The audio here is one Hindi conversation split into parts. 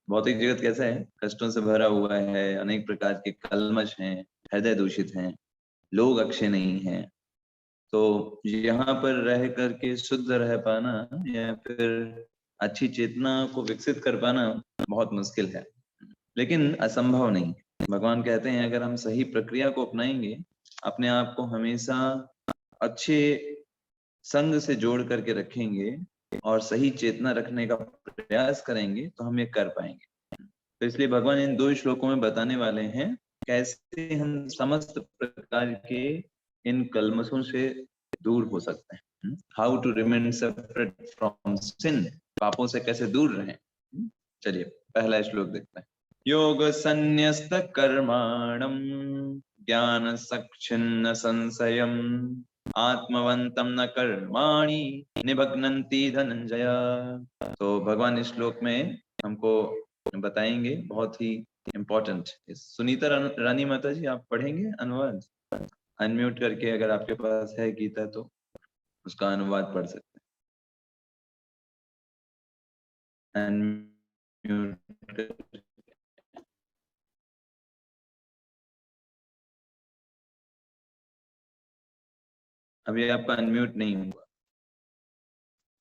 भौतिक जगत कैसा है? कष्टों से भरा हुआ है, अनेक प्रकार के कल्मश हैं, हृदय दूषित हैं, लोग अच्छे नहीं हैं। तो यहाँ पर रह करके शुद्ध रह पाना या फिर अच्छी चेतना को विकसित कर पाना बहुत मुश्किल है, लेकिन असंभव नहीं। भगवान कहते हैं अगर हम सही प्रक्रिया को अपनाएंगे, अपने आप को हमेशा अच्छे संग से जोड़ करके रखेंगे और सही चेतना रखने का प्रयास करेंगे, तो हम ये कर पाएंगे। तो इसलिए भगवान इन 2 श्लोकों में बताने वाले हैं कैसे हम समस्त प्रकार के इन कल्मशों से दूर हो सकते हैं। How to remain separate from sin, पापों से कैसे दूर रहें। चलिए पहला श्लोक देखते हैं। योग संन्यस्त कर्माणम ज्ञान सक्षिन्न संशयम आत्मवंतम न कर्माणि निबध्नन्ति धनंजय। तो भगवान इस श्लोक में हमको बताएंगे बहुत ही इम्पोर्टेंट। सुनीता रानी माता जी, आप पढ़ेंगे अनुवाद? अनम्यूट करके अगर आपके पास है गीता तो उसका अनुवाद पढ़ सकते हैं। अनम्यूट। अभी आपका अनम्यूट नहीं हुआ।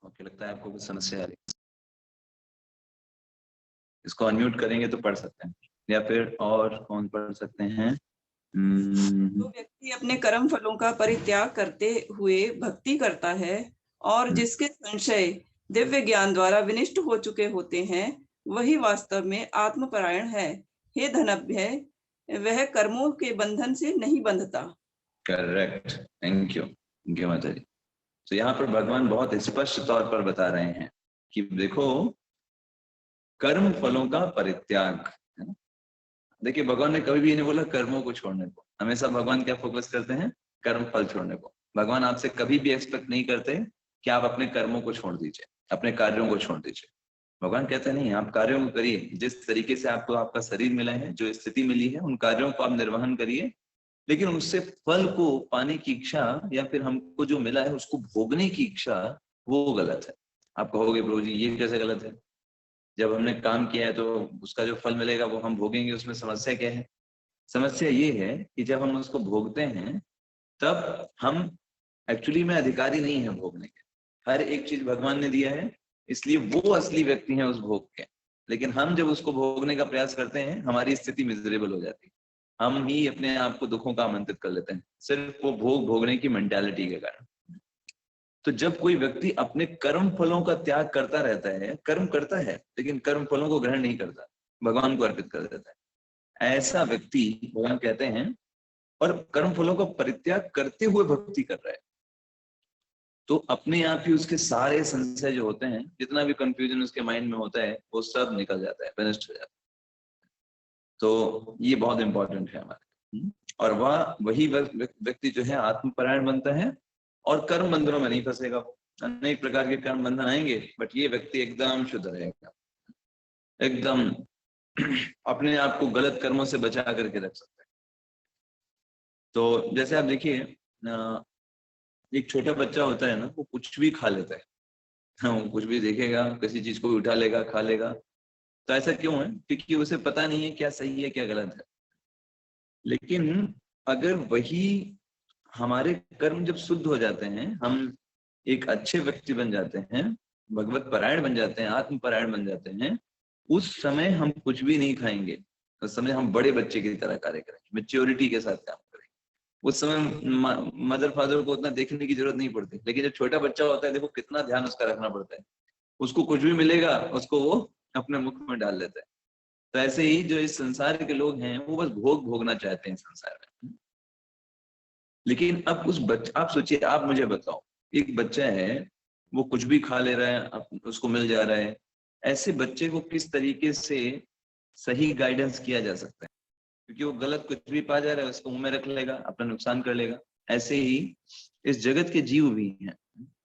ओके, लगता है आपको कुछ समस्या आ रही है। इसको अनम्यूट करेंगे तो पढ़ सकते हैं, या फिर और कौन पढ़ सकते हैं? जो व्यक्ति अपने कर्म फलों का परित्याग करते हुए भक्ति करता है और जिसके संशय दिव्य ज्ञान द्वारा विनिष्ट हो चुके होते हैं, वही वास्तव में आत्मपरायण है। हे धनभ्य, वह कर्मों के बंधन से नहीं बंधता। करेक्ट, थैंक यू माता जी। तो यहाँ पर भगवान बहुत स्पष्ट तौर पर बता रहे हैं कि देखो, कर्म फलों का परित्याग है ना। देखिए, भगवान ने कभी भी नहीं बोला कर्मों को छोड़ने को। हमेशा भगवान क्या फोकस करते हैं? कर्म फल छोड़ने को। भगवान आपसे कभी भी एक्सपेक्ट नहीं करते कि आप अपने कर्मों को छोड़ दीजिए, अपने कार्यों को छोड़ दीजिए। भगवान कहते नहीं, आप कार्यों को करिए, जिस तरीके से आपको आपका शरीर मिला है, जो स्थिति मिली है, उन कार्यों को आप निर्वहन करिए, लेकिन उससे फल को पाने की इच्छा या फिर हमको जो मिला है उसको भोगने की इच्छा, वो गलत है। आप कहोगे प्रभु जी ये कैसे गलत है? जब हमने काम किया है तो उसका जो फल मिलेगा वो हम भोगेंगे, उसमें समस्या क्या है? समस्या ये है कि जब हम उसको भोगते हैं तब हम एक्चुअली में अधिकारी नहीं है भोगने के। हर एक चीज भगवान ने दिया है, इसलिए वो असली व्यक्ति है उस भोग के। लेकिन हम जब उसको भोगने का प्रयास करते हैं, हमारी स्थिति मिजरेबल हो जाती है। हम ही अपने आप को दुखों का आमंत्रित कर लेते हैं, सिर्फ वो भोगने की मेंटालिटी के कारण। तो जब कोई व्यक्ति अपने कर्म फलों का त्याग करता रहता है, कर्म करता है लेकिन कर्म फलों को ग्रहण नहीं करता, भगवान को अर्पित कर देता है, ऐसा व्यक्ति भगवान कहते हैं, और कर्म फलों का परित्याग करते हुए भक्ति कर रहा है, तो अपने आप ही उसके सारे संशय जो होते हैं, जितना भी कंफ्यूजन उसके माइंड में होता है, वो सब निकल जाता है, फिनिश्ड हो जाता है। तो ये बहुत इंपॉर्टेंट है हमारे। और वही व्यक्ति जो है आत्मपरायण बनता है और कर्म बंधनों में नहीं फंसेगा। अनेक प्रकार के कर्म बंधन आएंगे, बट ये व्यक्ति एकदम शुद्ध रहेगा, एकदम अपने आप को गलत कर्मों से बचा करके रख सकता है। तो जैसे आप देखिए, एक छोटा बच्चा होता है ना, वो कुछ भी खा लेता है। हाँ, वो कुछ भी देखेगा, किसी चीज को भी उठा लेगा, खा लेगा। तो ऐसा क्यों है? क्योंकि उसे पता नहीं है क्या सही है क्या गलत है। लेकिन अगर वही हमारे कर्म जब शुद्ध हो जाते हैं, हम एक अच्छे व्यक्ति बन जाते हैं, भगवत परायण बन जाते हैं, आत्म परायण बन जाते हैं, उस समय हम कुछ भी नहीं खाएंगे। उस समय हम बड़े बच्चे की तरह कार्य करेंगे, मेच्योरिटी के साथ काम करेंगे। उस समय मदर फादर को उतना देखने की जरूरत नहीं पड़ती। लेकिन जब छोटा बच्चा होता है, देखो कितना ध्यान उसका रखना पड़ता है। उसको कुछ भी मिलेगा, उसको वो अपने मुख में डाल लेता है। तो ऐसे ही जो इस संसार के लोग हैं, वो बस भोगना चाहते हैं संसार में। लेकिन अब आप सोचिए, आप मुझे बताओ, एक बच्चा है, वो कुछ भी खा ले रहा है, उसको मिल जा रहा है। ऐसे बच्चे को किस तरीके से सही गाइडेंस किया जा सकता है? क्योंकि वो गलत कुछ भी पा जा रहा है, उसको मुंह में रख लेगा, अपना नुकसान कर लेगा। ऐसे ही इस जगत के जीव भी हैं,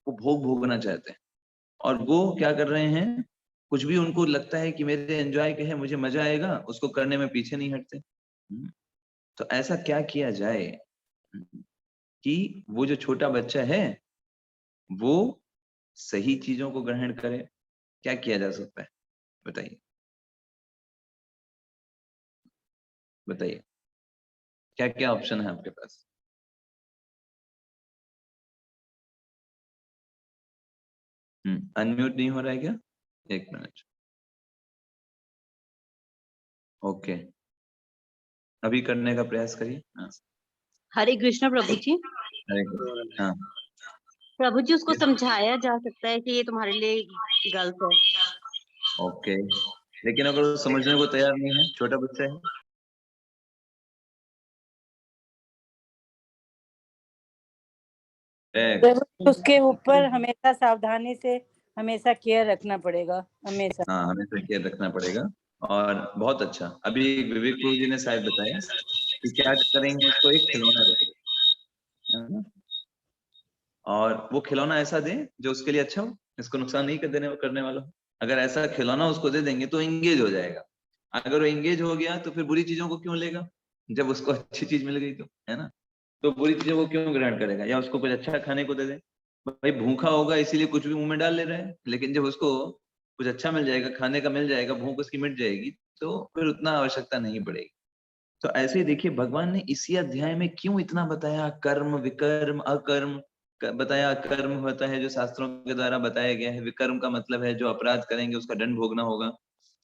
वो भोगना चाहते हैं, और वो क्या कर रहे हैं, कुछ भी उनको लगता है कि मेरे एंजॉय के है, मुझे मजा आएगा, उसको करने में पीछे नहीं हटते। तो ऐसा क्या किया जाए कि वो जो छोटा बच्चा है वो सही चीजों को ग्रहण करे? क्या किया जा सकता है, बताइए। बताइए क्या क्या ऑप्शन है आपके पास? अनम्यूट नहीं हो रहा है क्या? एक मिनट। ओके, अभी करने का प्रयास करिए। हाँ, हरे कृष्ण प्रभु जी। हरे कृष्ण। हाँ, प्रभु जी उसको समझाया जा सकता है कि ये तुम्हारे लिए गलत है। ओके, लेकिन अगर वो समझने को तैयार नहीं है, छोटा बच्चा है, उसके ऊपर हमेशा सावधानी से हमेशा केयर रखना पड़ेगा, हमेशा। हाँ, हमेशा केयर रखना पड़ेगा। और बहुत अच्छा, अभी विवेक प्रभु जी ने शायद बताया कि क्या करेंगे, उसको एक खिलौना देंगे, है ना? और वो खिलौना ऐसा दें जो उसके लिए अच्छा हो, इसको नुकसान नहीं कर देने करने वाला हो। अगर ऐसा खिलौना उसको दे देंगे तो एंगेज हो जाएगा। अगर वो एंगेज हो गया तो फिर बुरी चीजों को क्यों लेगा, जब उसको अच्छी चीज मिल गई तो, है ना? तो बुरी चीजों को क्यों ग्रहण करेगा? या उसको कुछ अच्छा खाने को दे दे। भाई भूखा होगा इसीलिए कुछ भी मुंह में डाल ले रहा है, लेकिन जब उसको कुछ अच्छा मिल जाएगा, खाने का मिल जाएगा, भूख उसकी मिट जाएगी, तो फिर उतना आवश्यकता नहीं पड़ेगी। तो ऐसे ही देखिए भगवान ने इसी अध्याय में क्यों इतना बताया, कर्म विकर्म अकर्म बताया। कर्म होता है जो शास्त्रों के द्वारा बताया गया है, विकर्म का मतलब है जो अपराध करेंगे उसका दंड भोगना होगा,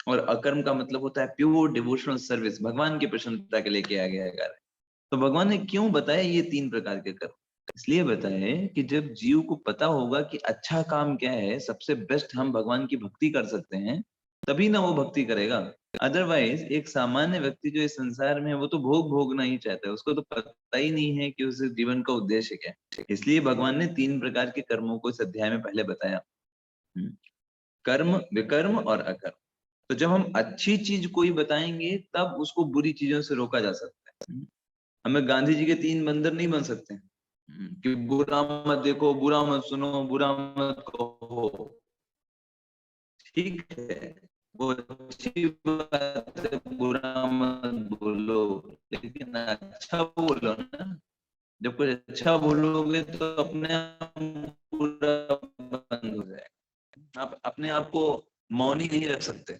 और अकर्म का मतलब होता है प्योर डिवोशनल सर्विस, भगवान की प्रसन्नता के लिए किया गया कार्य। तो भगवान ने क्यों बताया ये 3 प्रकार के कर्म? इसलिए बताए कि जब जीव को पता होगा कि अच्छा काम क्या है, सबसे बेस्ट हम भगवान की भक्ति कर सकते हैं, तभी ना वो भक्ति करेगा। अदरवाइज एक सामान्य व्यक्ति जो इस संसार में है, वो तो भोग भोगना ही चाहता है, उसको तो पता ही नहीं है कि उस जीवन का उद्देश्य क्या है। इसलिए भगवान ने 3 प्रकार के कर्मों को इस अध्याय में पहले बताया, कर्म विकर्म और अकर्म। तो जब हम अच्छी चीज कोई बताएंगे तब उसको बुरी चीजों से रोका जा सकता है। हमें गांधी जी के 3 बंदर नहीं बन सकते कि बुरा मत देखो, बुरा मत सुनो, बुरा मत कहो। ठीक है, वो अच्छी बात है, बुरा मत बोलो, लेकिन अच्छा बोलो ना। जब कुछ अच्छा बोलोगे तो अपने आप बुरा बंद हो जाएगा। आप अपने आप को मौनी नहीं रख सकते।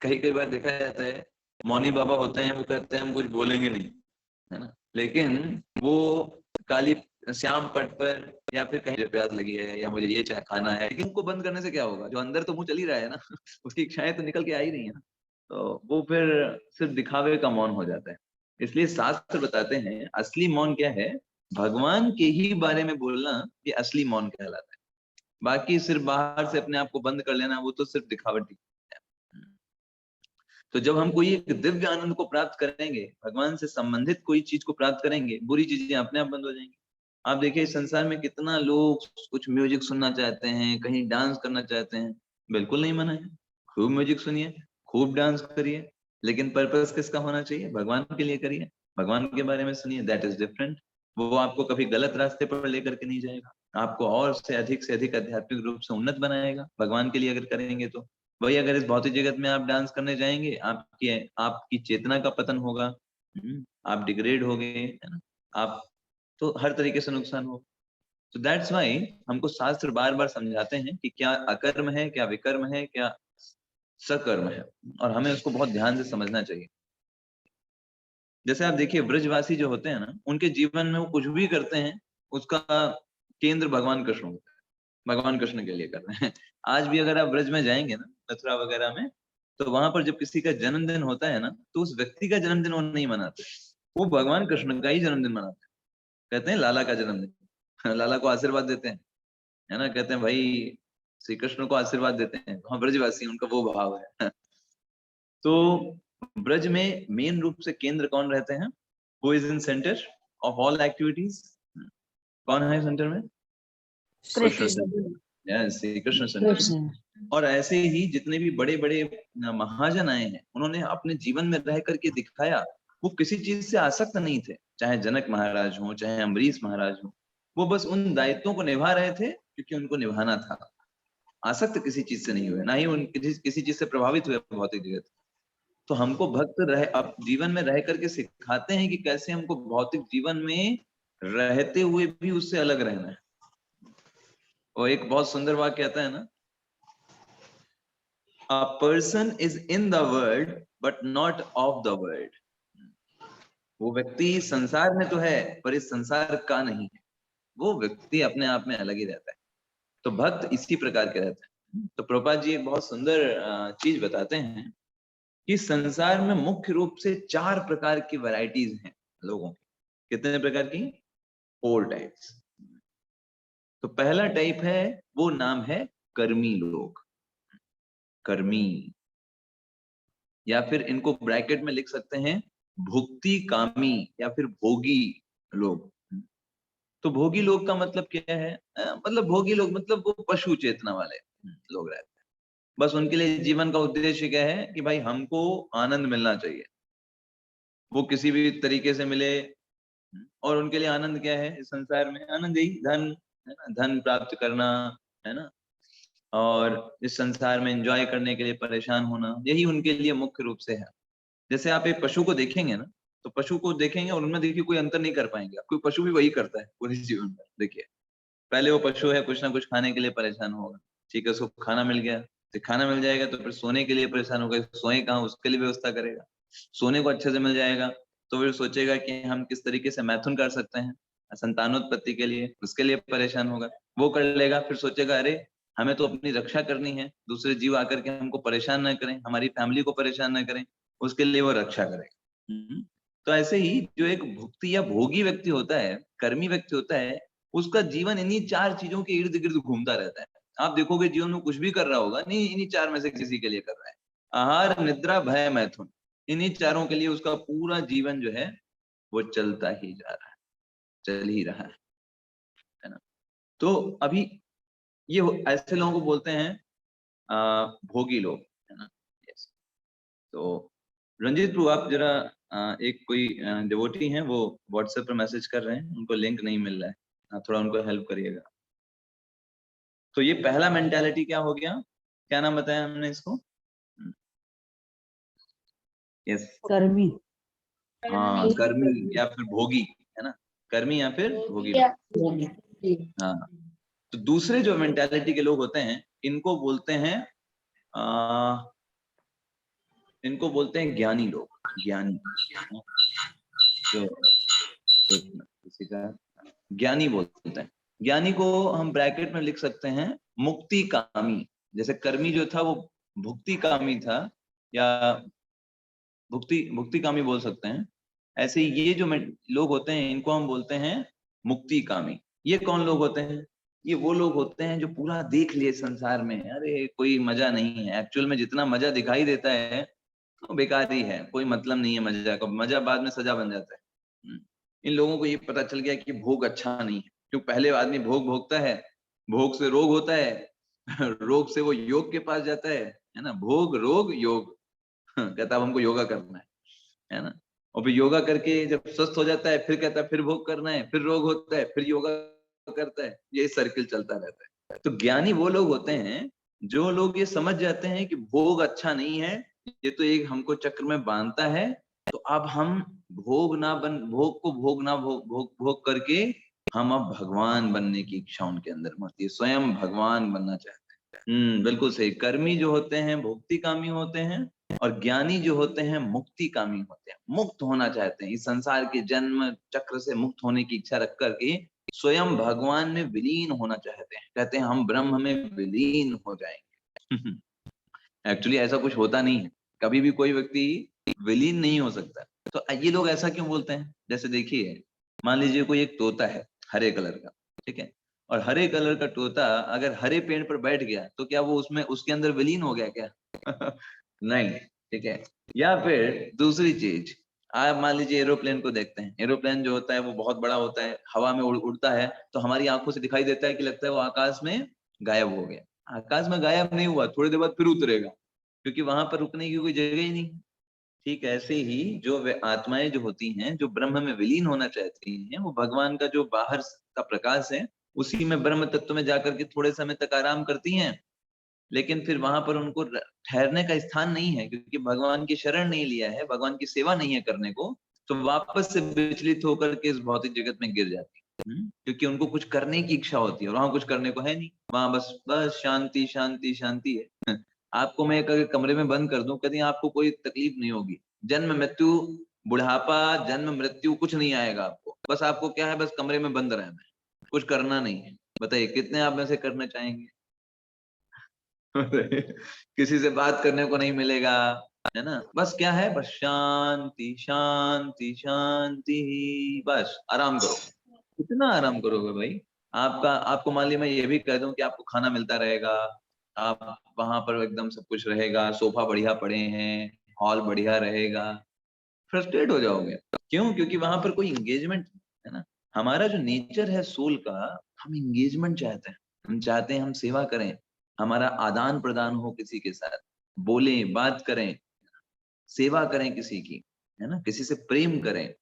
कई कई बार देखा जाता है मौनी बाबा होते हैं, वो कहते हैं हम कुछ बोलेंगे नहीं, है ना? लेकिन वो काली श्याम पट पर या फिर कहीं प्यास लगी है या मुझे ये चाय खाना है, लेकिन उनको बंद करने से क्या होगा? जो अंदर तो मुंह चल ही रहा है ना उसकी इच्छाएं तो निकल के आ ही रही है ना, तो वो फिर सिर्फ दिखावे का मौन हो जाता है। इसलिए शास्त्र बताते हैं असली मौन क्या है, भगवान के ही बारे में बोलना, ये असली मौन कहलाता है। बाकी सिर्फ बाहर से अपने आप को बंद कर लेना, वो तो सिर्फ दिखावटी है। तो जब हम कोई एक दिव्य आनंद को प्राप्त करेंगे, भगवान से संबंधित कोई चीज को प्राप्त करेंगे, बुरी चीजें अपने आप बंद हो जाएंगी। आप देखिए इस संसार में कितना लोग कुछ म्यूजिक सुनना चाहते हैं, कहीं डांस करना चाहते हैं, बिल्कुल नहीं मना है, खूब म्यूजिक सुनिए, खूब डांस करिए, लेकिन पर्पस किसका होना चाहिए? भगवान के लिए करिए, भगवान के बारे में सुनिए, दैट इज डिफरेंट। वो आपको कभी गलत रास्ते पर लेकर के नहीं जाएगा, आपको और से अधिक आध्यात्मिक रूप से उन्नत बनाएगा भगवान के लिए अगर करेंगे तो। वही अगर इस भौतिक जगत में आप डांस करने जाएंगे, आपकी आपकी चेतना का पतन होगा, आप डिग्रेड हो गए, है ना? आप तो हर तरीके से नुकसान हो। तो दैट्स वाई हमको शास्त्र बार बार समझाते हैं कि क्या अकर्म है, क्या विकर्म है, क्या सकर्म है, और हमें उसको बहुत ध्यान से समझना चाहिए। जैसे आप देखिए ब्रजवासी जो होते हैं ना, उनके जीवन में वो कुछ भी करते हैं, उसका केंद्र भगवान कृष्ण होता है, भगवान कृष्ण के लिए कर रहे हैं। आज भी अगर आप ब्रज में जाएंगे ना, मथुरा वगैरह में, तो वहां पर जब किसी का जन्मदिन होता है ना, तो उस व्यक्ति का जन्मदिन वो नहीं मनाते, वो भगवान कृष्ण का ही जन्मदिन मनाते हैं। कहते हैं लाला का जन्मदिन लाला को आशीर्वाद देते हैं, है ना? कहते हैं भाई श्री कृष्ण को आशीर्वाद देते हैं। वहाँ ब्रजवासी उनका वो भाव है तो ब्रज में मेन रूप से केंद्र कौन रहते हैं? Who is in centre of all activities? कौन है सेंटर में? Krishna centre, yes, Shri Krishna centre. और ऐसे ही जितने भी बड़े बड़े महाजन आए हैं, उन्होंने अपने जीवन में रह करके दिखाया, वो किसी चीज से आसक्त नहीं थे। चाहे जनक महाराज हो, चाहे अम्बरीश महाराज हो, वो बस उन दायित्वों को निभा रहे थे क्योंकि उनको निभाना था। आसक्त किसी चीज से नहीं हुए, ना ही उन किसी चीज से प्रभावित हुए भौतिक जगत। तो हमको भक्त रह अब जीवन में रह करके सिखाते हैं कि कैसे हमको भौतिक जीवन में रहते हुए भी उससे अलग रहना है। और एक बहुत सुंदर वाक्य आता है ना, A person is in the world but not of the world. वो व्यक्ति संसार में तो है पर इस संसार का नहीं है, वो व्यक्ति अपने आप में अलग ही रहता है। तो भक्त इसी प्रकार के रहते हैं। तो प्रभुपाद जी एक बहुत सुंदर चीज बताते हैं कि संसार में मुख्य रूप से 4 प्रकार की वैरायटीज हैं लोगों की। कितने प्रकार की? 4 टाइप्स। तो पहला टाइप है, वो नाम है कर्मी लोग। कर्मी, या फिर इनको ब्रैकेट में लिख सकते हैं भुक्ति कामी या फिर भोगी लोग। तो भोगी लोग का मतलब क्या है? मतलब भोगी लोग मतलब वो पशु चेतना वाले लोग रहते हैं। बस उनके लिए जीवन का उद्देश्य क्या है कि भाई हमको आनंद मिलना चाहिए, वो किसी भी तरीके से मिले। और उनके लिए आनंद क्या है इस संसार में? आनंद यही धन है ना, धन प्राप्त करना है ना, और इस संसार में एंजॉय करने के लिए परेशान होना, यही उनके लिए मुख्य रूप से है। जैसे आप एक पशु को देखेंगे ना, तो पशु को देखेंगे और उनमें देखिए कोई अंतर नहीं कर पाएंगे। कोई पशु भी वही करता है पूरे जीवन में। देखिए पहले वो पशु है, कुछ ना कुछ खाने के लिए परेशान होगा, ठीक है, उसको खाना मिल गया, तो खाना मिल जाएगा तो फिर सोने के लिए परेशान होगा, सोए कहाँ उसके लिए व्यवस्था करेगा। सोने को अच्छे से मिल जाएगा तो फिर सोचेगा कि हम किस तरीके से मैथुन कर सकते हैं, संतानोत्पत्ति के लिए, उसके लिए परेशान होगा, वो कर लेगा। फिर सोचेगा अरे हमें तो अपनी रक्षा करनी है, दूसरे जीव आकर के हमको परेशान न करें, हमारी फैमिली को परेशान न करें, उसके लिए वो रक्षा करेगा। तो ऐसे ही जो एक भुक्ति या भोगी व्यक्ति होता है, कर्मी व्यक्ति होता है, उसका जीवन इन्हीं 4 चीजों के इर्द गिर्द घूमता रहता है। आप देखोगे जीवन में कुछ भी कर रहा होगा, नहीं इन्हीं 4 में से किसी के लिए कर रहा है। आहार, निद्रा, भय, मैथुन, इन्हीं चारों के लिए उसका पूरा जीवन जो है वो चलता ही जा रहा है, चल ही रहा है ना। तो अभी ये ऐसे लोगों को बोलते हैं भोगी लोग, है ना। यस। तो रंजीत प्रभु आप जरा एक कोई डिवोटी हैं, वो व्हाट्सएप पर मैसेज कर रहे हैं, उनको लिंक नहीं मिल रहा है, आप थोड़ा उनको हेल्प करिएगा। तो ये पहला मेंटालिटी क्या हो गया, क्या नाम बताया हमने इसको? यस, कर्मी। हाँ, कर्मी या फिर भोगी, है ना, कर्मी या फिर भोगी। हाँ, तो दूसरे जो मेंटालिटी के लोग होते हैं इनको बोलते हैं ज्ञानी लोग। ज्ञानी, जो किसी का ज्ञानी बोलते हैं। ज्ञानी को हम ब्रैकेट में लिख सकते हैं मुक्ति कामी। जैसे कर्मी जो था वो भुक्ति कामी था, या भुक्ति कामी बोल सकते हैं। ऐसे ये जो लोग होते हैं इनको हम बोलते हैं मुक्ति कामी। ये कौन लोग होते हैं? ये वो लोग होते हैं जो पूरा देख लिए संसार में, अरे कोई मजा नहीं है, एक्चुअल में जितना मजा दिखाई देता है तो बेकार ही है, कोई मतलब नहीं है मजा का, मजा बाद में सजा बन जाता है। इन लोगों को ये पता चल गया कि भोग अच्छा नहीं है, क्यों पहले आदमी भोग भोगता है, भोग से रोग होता है रोग से वो योग के पास जाता है ना, भोग रोग योग कहता है हमको योगा करना है ना, और फिर योगा करके जब स्वस्थ हो जाता है फिर कहता है फिर भोग करना है, फिर रोग होता है, फिर योगा करता है, ये सर्किल चलता रहता है। तो ज्ञानी वो लोग होते हैं जो लोग ये समझ जाते हैं कि भोग अच्छा नहीं है, ये तो एक हमको चक्र में बांधता है, तो अब हम भोग को भोग करके हम अब भगवान बनने की इच्छा उनके अंदर होती है, स्वयं भगवान बनना चाहते हैं। बिल्कुल सही। कर्मी जो होते हैं भुक्ति कामी होते हैं, और ज्ञानी जो होते हैं मुक्ति कामी होते हैं, मुक्त होना चाहते हैं, इस संसार के जन्म चक्र से मुक्त होने की इच्छा रख करके स्वयं भगवान में विलीन होना चाहते हैं, कहते हैं हम ब्रह्म में विलीन हो जाएंगे। एक्चुअली ऐसा कुछ होता नहीं है, कभी भी कोई व्यक्ति विलीन नहीं हो सकता। तो ये लोग ऐसा क्यों बोलते हैं? जैसे देखिए, मान लीजिए कोई एक तोता है हरे कलर का, ठीक है, और हरे कलर का तोता अगर हरे पेड़ पर बैठ गया तो क्या वो उसमें उसके अंदर विलीन हो गया क्या? नहीं, ठीक है। या फिर दूसरी चीज, आप मान लीजिए एरोप्लेन को देखते हैं, एरोप्लेन जो होता है वो बहुत बड़ा होता है, हवा में उड़ता है, तो हमारी आंखों से दिखाई देता है कि लगता है वो आकाश में गायब हो गया। आकाश में गायब नहीं हुआ, थोड़ी देर बाद फिर उतरेगा, क्योंकि वहां पर रुकने की कोई जगह ही नहीं। ठीक ऐसे ही जो वे आत्माएं जो होती हैं, जो ब्रह्म में विलीन होना चाहती हैं, वो भगवान का जो बाहर का प्रकाश है उसी में ब्रह्म तत्व में जाकर के थोड़े समय तक आराम करती हैं, लेकिन फिर वहां पर उनको ठहरने का स्थान नहीं है, क्योंकि भगवान की शरण नहीं लिया है, भगवान की सेवा नहीं है करने को, तो वापस से विचलित होकर के इस भौतिक जगत में गिर जाती है। क्योंकि उनको कुछ करने की इच्छा होती है और वहां कुछ करने को है नहीं, वहां बस बस शांति शांति शांति है। आपको मैं एक कमरे में बंद कर दूं, कभी आपको कोई तकलीफ नहीं होगी, जन्म मृत्यु बुढ़ापा, जन्म, मृत्यु कुछ नहीं आएगा आपको। बस आपको क्या है, बस कमरे में बंद रहना है, कुछ करना नहीं है। बताइए कितने आप में से करना चाहेंगे? किसी से बात करने को नहीं मिलेगा, है ना? बस क्या है, बस शांति शांति शांति, बस आराम करो। कितना आराम करोगे भाई? आपको मान लीजिए मैं ये भी कह दूं कि आपको खाना मिलता रहेगा, आप वहां पर एकदम सब कुछ रहेगा, सोफा बढ़िया पड़े हैं, हॉल बढ़िया रहेगा, फ्रस्ट्रेट हो जाओगे। क्यों? क्योंकि वहां पर कोई इंगेजमेंट है ना। हमारा जो नेचर है सोल का, हम इंगेजमेंट चाहते हैं, हम चाहते हैं हम सेवा करें, हमारा आदान प्रदान हो किसी के साथ, बोले बात करें, सेवा करें किसी की, है ना, किसी से प्रेम करें।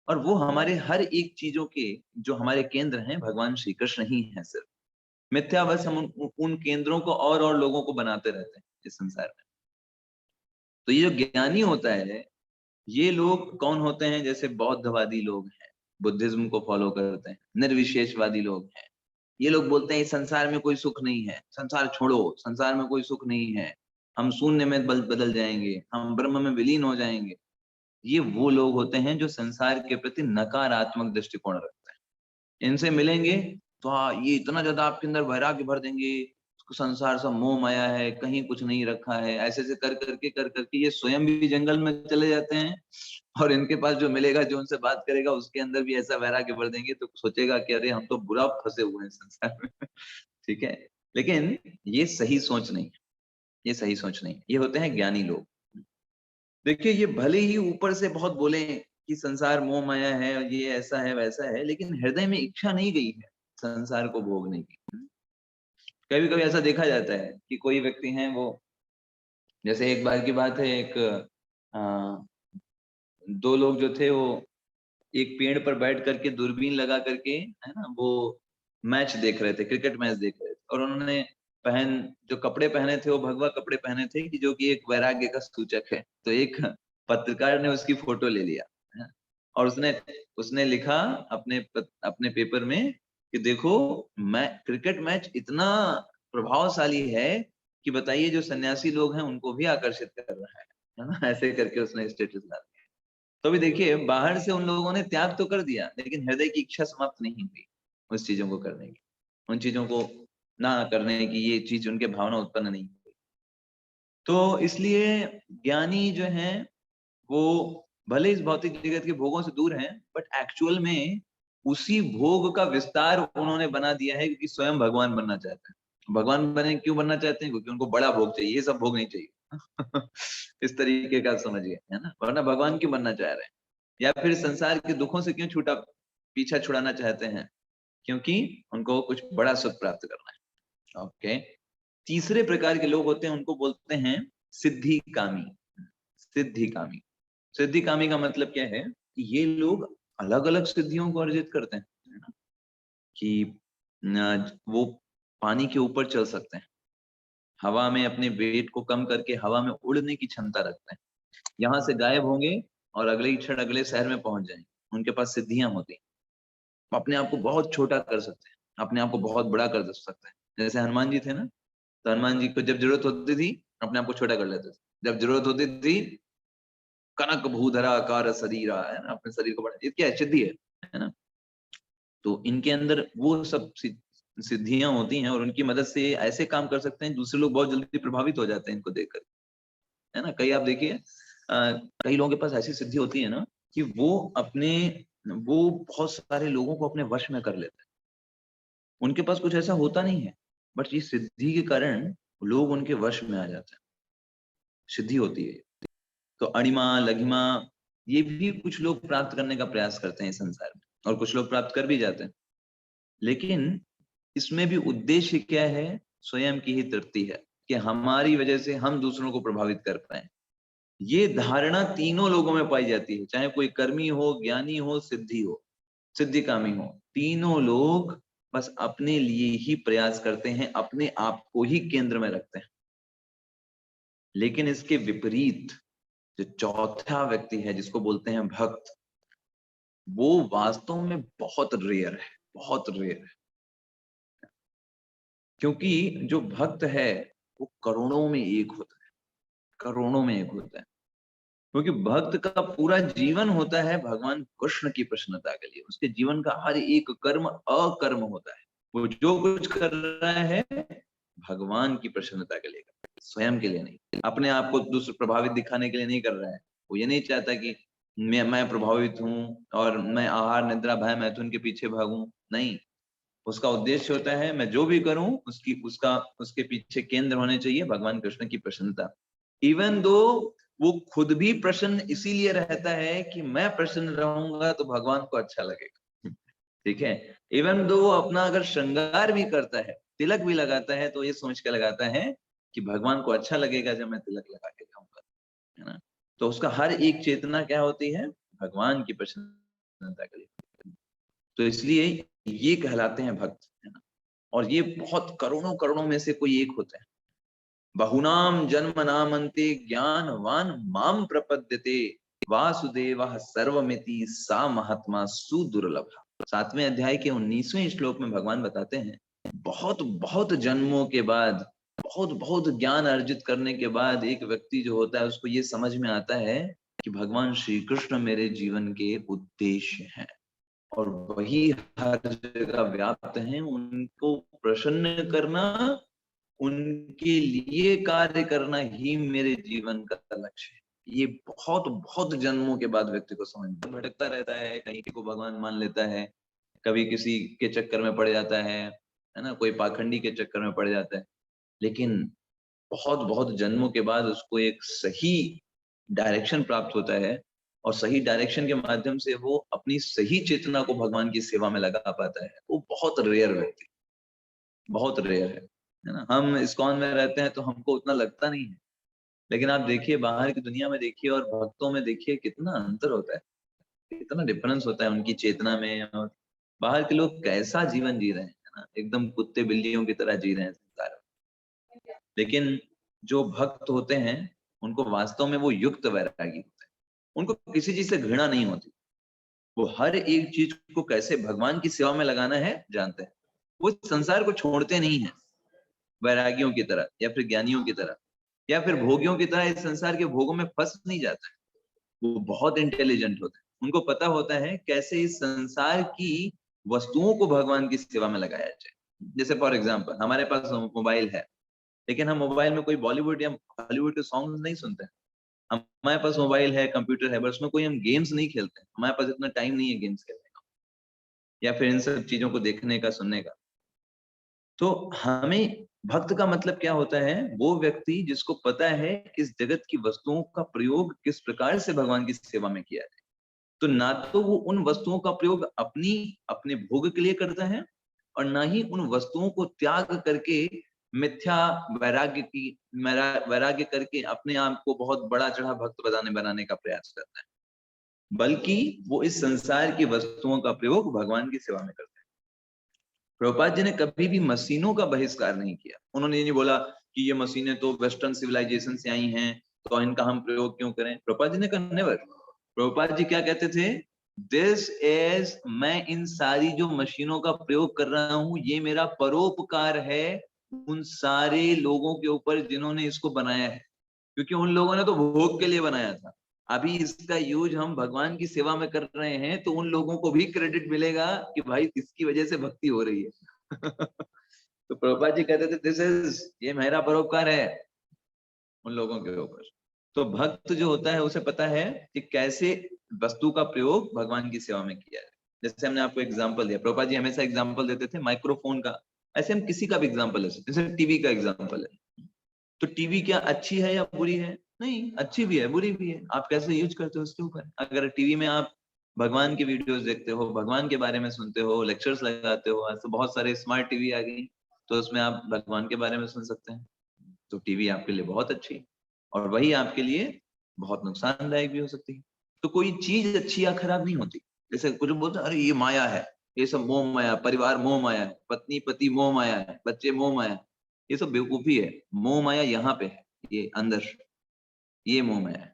और वो हमारे हर एक चीजों के जो हमारे केंद्र हैं भगवान श्री कृष्ण ही है सिर्फ। मिथ्या बस हम उन केंद्रों को और लोगों को बनाते रहते हैं इस संसार में। तो ये जो ज्ञानी होता है, ये लोग कौन होते हैं? जैसे बौद्धवादी लोग हैं, बुद्धिज्म को फॉलो करते हैं, निर्विशेषवादी लोग हैं। ये लोग बोलते हैं इस संसार में कोई सुख नहीं है, संसार छोड़ो, संसार में कोई सुख नहीं है, हम शून्य में बदल जाएंगे, हम ब्रह्म में विलीन हो जाएंगे। ये वो लोग होते हैं जो संसार के प्रति नकारात्मक दृष्टिकोण रखते हैं। इनसे मिलेंगे तो हाँ, ये इतना ज्यादा आपके अंदर वैराग्य भर देंगे, संसार सब मोह माया है, कहीं कुछ नहीं रखा है, ऐसे ऐसे कर करके ये स्वयं भी जंगल में चले जाते हैं। और इनके पास जो मिलेगा, जो उनसे बात करेगा, उसके अंदर भी ऐसा वैराग्य भर देंगे, तो सोचेगा कि अरे हम तो बुरा फंसे हुए हैं संसार में। ठीक है, लेकिन ये सही सोच नहीं है, ये सही सोच नहीं है। ये होते हैं ज्ञानी लोग। देखिए, ये भले ही ऊपर से बहुत बोले कि संसार मोह माया है, ये ऐसा है वैसा है, लेकिन हृदय में इच्छा नहीं गई है संसार को भोगने की। कभी कभी ऐसा देखा जाता है कि कोई व्यक्ति है, वो जैसे एक बार की बात है, एक दो लोग जो थे, वो एक पेड़ पर बैठ करके दूरबीन लगा करके, है ना, वो मैच देख रहे थे, क्रिकेट मैच देख रहे थे। और उन्होंने जो कपड़े पहने थे, वो भगवा कपड़े पहने थे, कि जो कि एक वैराग्य का सूचक है। तो एक पत्रकार ने उसकी फोटो ले लिया, है, और उसने उसने लिखा अपने पेपर में कि देखो, क्रिकेट मैच इतना प्रभावशाली है कि बताइए जो सन्यासी लोग हैं उनको भी आकर्षित कर रहा है ना। ऐसे करके उसने स्टेटस डाला। तो अभी देखिए, बाहर से उन लोगों ने त्याग तो कर दिया, लेकिन हृदय की इच्छा समाप्त नहीं हुई उस चीजों को करने की, उन चीजों को ना करने की, ये चीज उनके भावना उत्पन्न नहीं हुई। तो इसलिए ज्ञानी जो हैं, वो भले इस भौतिक जगत के भोगों से दूर हैं, बट एक्चुअल में उसी भोग का विस्तार उन्होंने बना दिया है, क्योंकि स्वयं भगवान बनना चाहते हैं। भगवान क्यों बनना चाहते हैं? क्योंकि उनको बड़ा भोग चाहिए, ये सब भोग नहीं चाहिए। इस तरीके का समझिए, है ना। वरना भगवान क्यों बनना चाह रहे हैं? या फिर संसार के दुखों से क्यों पीछा छुड़ाना चाहते हैं? क्योंकि उनको कुछ बड़ा सुख प्राप्त करना है। ओके। तीसरे प्रकार के लोग होते हैं, उनको बोलते हैं सिद्धि कामी। सिद्धि कामी, सिद्धि कामी का मतलब क्या है कि ये लोग अलग अलग सिद्धियों को अर्जित करते हैं, है ना। कि वो पानी के ऊपर चल सकते हैं, हवा में अपने वेट को कम करके हवा में उड़ने की क्षमता रखते हैं, यहाँ से गायब होंगे और अगले ही क्षण अगले शहर में पहुंच जाएंगे। उनके पास सिद्धियां होती हैं। अपने आप को बहुत छोटा कर सकते हैं, अपने आप को बहुत बड़ा कर सकते हैं। जैसे हनुमान जी थे ना, तो हनुमान जी को जब जरूरत होती थी अपने आप को छोटा कर लेते थे, जब जरूरत होती थी कनक भूधरा आकार शरीरा, है ना, अपने शरीर को बढ़ा, ये क्या है? सिद्धि है ना। तो इनके अंदर वो सब सिद्धियां होती हैं, और उनकी मदद से ऐसे काम कर सकते हैं दूसरे लोग बहुत जल्दी प्रभावित हो जाते हैं इनको देखकर, है ना। कई आप देखिए, कई लोगों के पास ऐसी सिद्धि होती है ना कि वो बहुत सारे लोगों को अपने वश में कर लेते हैं। उनके पास कुछ ऐसा होता नहीं है, बट ये सिद्धि के कारण लोग उनके वश में आ जाते हैं, सिद्धि होती है। तो अणिमा, लघिमा, ये भी कुछ लोग प्राप्त करने का प्रयास करते हैं संसार में, और कुछ लोग प्राप्त कर भी जाते हैं। लेकिन इसमें भी उद्देश्य क्या है? स्वयं की ही तृप्ति है, कि हमारी वजह से हम दूसरों को प्रभावित कर पाए। ये धारणा तीनों लोगों में पाई जाती है, चाहे कोई कर्मी हो, ज्ञानी हो, सिद्धि कामी हो। तीनों लोग बस अपने लिए ही प्रयास करते हैं, अपने आप को ही केंद्र में रखते हैं। लेकिन इसके विपरीत जो चौथा व्यक्ति है, जिसको बोलते हैं भक्त, वो वास्तव में बहुत रेयर है, बहुत रेयर है। क्योंकि जो भक्त है वो करोड़ों में एक होता है, करोड़ों में एक होता है। क्योंकि भक्त का पूरा जीवन होता है भगवान कृष्ण की प्रसन्नता के लिए। उसके जीवन का हर एक कर्म अकर्म होता है, वो जो कुछ कर रहा है भगवान की प्रसन्नता के लिए, स्वयं के लिए नहीं, अपने आप को दूसरे प्रभावित दिखाने के लिए नहीं कर रहा है। वो ये नहीं चाहता कि मैं प्रभावित हूँ और मैं आहार निद्रा भय मैथुन के पीछे भागूं, नहीं। उसका उद्देश्य होता है मैं जो भी करूं उसके पीछे केंद्र होने चाहिए भगवान कृष्ण की प्रसन्नता। इवन दो वो खुद भी प्रसन्न इसीलिए रहता है कि मैं प्रसन्न रहूंगा तो भगवान को अच्छा लगेगा, ठीक है। इवन दो वो अपना अगर श्रृंगार भी करता है, तिलक भी लगाता है, तो ये सोच के लगाता है कि भगवान को अच्छा लगेगा जब मैं तिलक लगा के जाऊंगा, है ना। तो उसका हर एक चेतना क्या होती है, भगवान की प्रसन्नता के लिए। तो इसलिए ये कहलाते हैं भक्त, है ना। और ये बहुत करोड़ों करोड़ों में से कोई एक होते हैं। बहुनाम जन्म नामन्ते ज्ञानवान माम प्रपद्यते वासुदेवः सर्वमिति सा महात्मा सुदुर्लभ। 7वें अध्याय के 19वें श्लोक में भगवान बताते हैं बहुत बहुत जन्मों के बाद, बहुत बहुत ज्ञान अर्जित करने के बाद एक व्यक्ति जो होता है उसको ये समझ में आता है कि भगवान श्री कृष्ण मेरे जीवन के उद्देश्य हैं और वही हर जगह व्याप्त हैं। उनको प्रसन्न करना, उनके लिए कार्य करना ही मेरे जीवन का लक्ष्य है। ये बहुत बहुत जन्मों के बाद व्यक्ति को समझ में, भटकता रहता है, कहीं को भगवान मान लेता है, कभी किसी के चक्कर में पड़ जाता है ना, कोई पाखंडी के चक्कर में पड़ जाता है। लेकिन बहुत बहुत जन्मों के बाद उसको एक सही डायरेक्शन प्राप्त होता है और सही डायरेक्शन के माध्यम से वो अपनी सही चेतना को भगवान की सेवा में लगा पाता है। वो बहुत रेयर व्यक्ति, बहुत रेयर है ना। हम इस्कॉन में रहते हैं तो हमको उतना लगता नहीं है, लेकिन आप देखिए बाहर की दुनिया में देखिए और भक्तों में देखिए कितना अंतर होता है, कितना डिफरेंस होता है उनकी चेतना में। और बाहर के लोग कैसा जीवन जी रहे हैं, है ना, एकदम कुत्ते बिल्लियों की तरह जी रहे हैं संसार में। लेकिन जो भक्त होते हैं उनको वास्तव में वो युक्त वैरागी होते हैं, उनको किसी चीज से घृणा नहीं होती। वो हर एक चीज को कैसे भगवान की सेवा में लगाना है जानते हैं। वो संसार को छोड़ते नहीं है वैरागियों की तरह या फिर ज्ञानियों की तरह या फिर भोगियों की तरह इस संसार के भोगों में फंस नहीं जाता है। वो बहुत इंटेलिजेंट होते हैं, उनको पता होता है कैसे इस संसार की वस्तुओं को भगवान की सेवा में लगाया जाए। जैसे फॉर एग्जाम्पल हमारे पास मोबाइल है, लेकिन हम मोबाइल में कोई बॉलीवुड या हॉलीवुड के सॉन्ग नहीं सुनते हैं। हमारे पास मोबाइल है, कंप्यूटर है, बस उसमें कोई हम गेम्स नहीं खेलते हैं, हमारे पास इतना टाइम नहीं है गेम्स खेलने का या फिर इन सब चीजों को देखने का, सुनने का। तो हमें भक्त का मतलब क्या होता है, वो व्यक्ति जिसको पता है इस जगत की वस्तुओं का प्रयोग किस प्रकार से भगवान की सेवा में किया जाए। तो ना तो वो उन वस्तुओं का प्रयोग अपने भोग के लिए करता है और ना ही उन वस्तुओं को त्याग करके मिथ्या वैराग्य करके अपने आप को बहुत बड़ा चढ़ा भक्त बनाने का प्रयास करता है, बल्कि वो इस संसार की वस्तुओं का प्रयोग भगवान की सेवा में करता है। प्रभुपाद जी ने कभी भी मशीनों का बहिष्कार नहीं किया। उन्होंने ये नहीं बोला कि ये मशीनें तो वेस्टर्न सिविलाइजेशन से आई हैं तो इनका हम प्रयोग क्यों करें। प्रभुपाद जी ने कहा नेवर। प्रभुपाद जी क्या कहते थे, दिस इज, मैं इन सारी जो मशीनों का प्रयोग कर रहा हूं ये मेरा परोपकार है उन सारे लोगों के ऊपर जिन्होंने इसको बनाया है, क्योंकि उन लोगों ने तो भोग के लिए बनाया था। अभी इसका यूज हम भगवान की सेवा में कर रहे हैं तो उन लोगों को भी क्रेडिट मिलेगा कि भाई इसकी वजह से भक्ति हो रही है। तो प्रभुपाद जी कहते थे दिस इज, ये मेरा परोपकार है उन लोगों के ऊपर। तो भक्त जो होता है उसे पता है कि कैसे वस्तु का प्रयोग भगवान की सेवा में किया है। जैसे हमने आपको एग्जांपल दिया, प्रभुपाद जी हमेशा एग्जांपल देते थे माइक्रोफोन का, ऐसे हम किसी का भी एग्जांपल ले सकते, जैसे टीवी का एग्जांपल है। तो टीवी क्या अच्छी है या बुरी है? नहीं, अच्छी भी है बुरी भी है, आप कैसे यूज करते हो उसके ऊपर। अगर टीवी में आप भगवान की वीडियोस देखते हो, भगवान के बारे में सुनते हो, लेक्चर्स लगाते हो, आज तो बहुत सारे स्मार्ट टीवी आ गई तो उसमें आप भगवान के बारे में सुन सकते हैं, तो टीवी आपके लिए बहुत अच्छी है। और वही आपके लिए बहुत नुकसानदायक भी हो सकती है। तो कोई चीज अच्छी या खराब नहीं होती। जैसे कुछ बोलते हैं अरे ये माया है, ये सब मोह माया, परिवार मोह माया है, पत्नी पति मोह माया है, बच्चे मोह माया है, ये सब बेवकूफी है। मोह माया यहाँ पे है, ये अंदर, ये मोह माया है।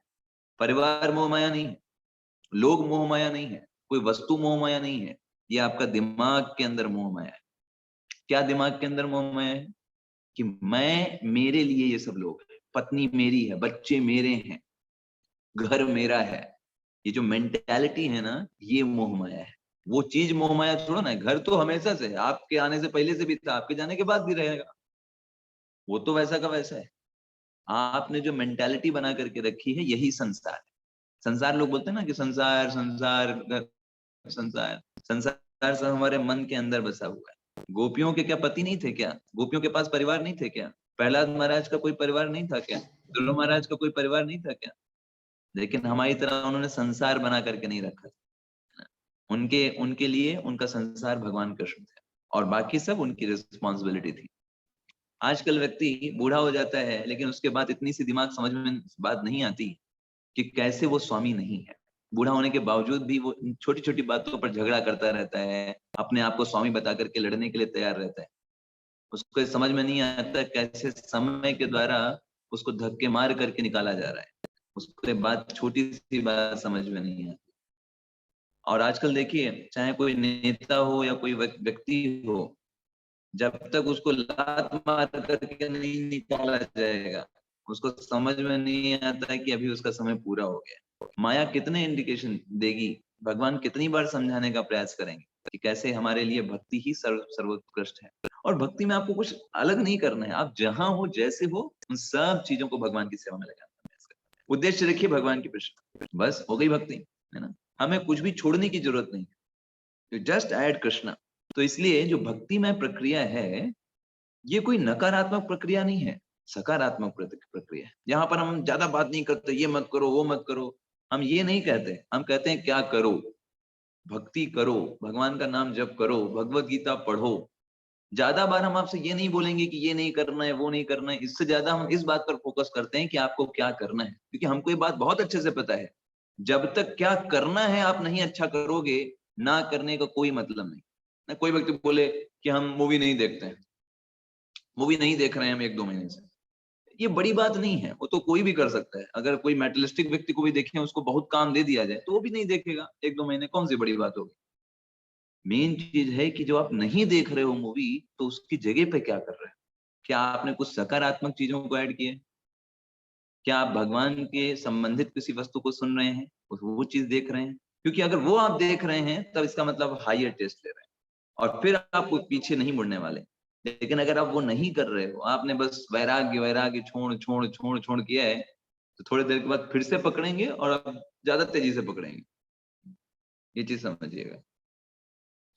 परिवार मोह माया नहीं है, लोग मोह माया नहीं है, कोई वस्तु मोह माया नहीं है, ये आपका दिमाग के अंदर मोह माया है। क्या दिमाग के अंदर मोह माया है कि मैं, मेरे लिए ये सब लोग हैं, पत्नी मेरी है, बच्चे मेरे हैं, घर मेरा है, ये जो मेंटेलिटी है ना, ये मोह माया है। वो चीज मोह माया छोड़ो ना, घर तो हमेशा से है, आपके आने से पहले से भी था, आपके जाने के बाद भी रहेगा, वो तो वैसा का वैसा है। आपने जो मेंटेलिटी बना करके रखी है, यही संसार है। संसार लोग बोलते हैं ना कि संसार संसार संसार संसार सब हमारे मन के अंदर बसा हुआ है। गोपियों के क्या पति नहीं थे क्या? गोपियों के पास परिवार नहीं थे क्या? प्रहलाद महाराज का कोई परिवार नहीं था क्या? ध्रुव महाराज का कोई परिवार नहीं था क्या? लेकिन हमारी तरह उन्होंने संसार बना करके नहीं रखा था। उनके उनके लिए उनका संसार भगवान कृष्ण थे और बाकी सब उनकी रिस्पॉन्सिबिलिटी थी। आजकल व्यक्ति बूढ़ा हो जाता है, लेकिन उसके बाद इतनी सी दिमाग समझ में बात नहीं आती कि कैसे वो स्वामी नहीं है। बूढ़ा होने के बावजूद भी वो छोटी छोटी बातों पर झगड़ा करता रहता है, अपने आप को स्वामी बता करके लड़ने के लिए तैयार रहता है। उसको समझ में नहीं आता कैसे समय के द्वारा उसको धक्के मार करके निकाला जा रहा है। उसके बाद छोटी सी बात समझ में नहीं आती। और आजकल देखिए, चाहे कोई नेता हो या कोई व्यक्ति हो, जब तक उसको लात मार करके नहीं निकाला जाएगा, उसको समझ में नहीं आता है कि अभी उसका समय पूरा हो गया। माया कितने इंडिकेशन देगी, भगवान कितनी बार समझाने का प्रयास करेंगे कि कैसे हमारे लिए भक्ति ही सर्वोत्कृष्ट है। और भक्ति में आपको कुछ अलग नहीं करना है, आप जहां हो जैसे हो उन सब चीजों को भगवान की सेवा में लगाना है। उद्देश्य रखिए भगवान की प्रसन्नता, बस हो गई भक्ति, है ना। हमें कुछ भी छोड़ने की जरूरत नहीं है, जस्ट ऐड कृष्णा। तो इसलिए जो भक्ति में प्रक्रिया है, ये कोई नकारात्मक प्रक्रिया नहीं है, सकारात्मक प्रक्रिया है। यहाँ पर हम ज्यादा बात नहीं करते, ये मत करो वो मत करो, हम ये नहीं कहते। हम कहते हैं क्या करो, भक्ति करो, भगवान का नाम जप करो, भगवत गीता पढ़ो। ज्यादा बार हम आपसे ये नहीं बोलेंगे कि ये नहीं करना है वो नहीं करना है, इससे ज्यादा हम इस बात पर फोकस करते हैं कि आपको क्या करना है। क्योंकि हमको ये बात बहुत अच्छे से पता है, जब तक क्या करना है आप नहीं अच्छा करोगे, ना करने का कोई मतलब नहीं। ना कोई व्यक्ति बोले कि हम मूवी नहीं देखते हैं, मूवी नहीं देख रहे हैं हम 1-2 महीने से, ये बड़ी बात नहीं है, वो तो कोई भी कर सकता है। अगर कोई मेटलिस्टिक व्यक्ति को भी देखें, उसको बहुत काम दे दिया जाए तो वो भी नहीं देखेगा 1-2 महीने, कौन सी बड़ी बात होगी। मेन चीज है कि जो आप नहीं देख रहे हो मूवी, तो उसकी जगह पे क्या कर रहे हो। क्या आपने कुछ सकारात्मक चीजों को ऐड किए? क्या आप भगवान के संबंधित किसी वस्तु को सुन रहे हैं, वो चीज देख रहे हैं? क्योंकि अगर वो आप देख रहे हैं तब इसका मतलब हायर टेस्ट ले रहे हैं और फिर आप पीछे नहीं मुड़ने वाले। लेकिन अगर आप वो नहीं कर रहे हो, आपने बस वैराग्य वैराग्य छोड़ छोड़ छोड़ छोड़ किया है, तो थोड़ी देर के बाद फिर से पकड़ेंगे और आप ज्यादा तेजी से पकड़ेंगे। ये चीज समझिएगा।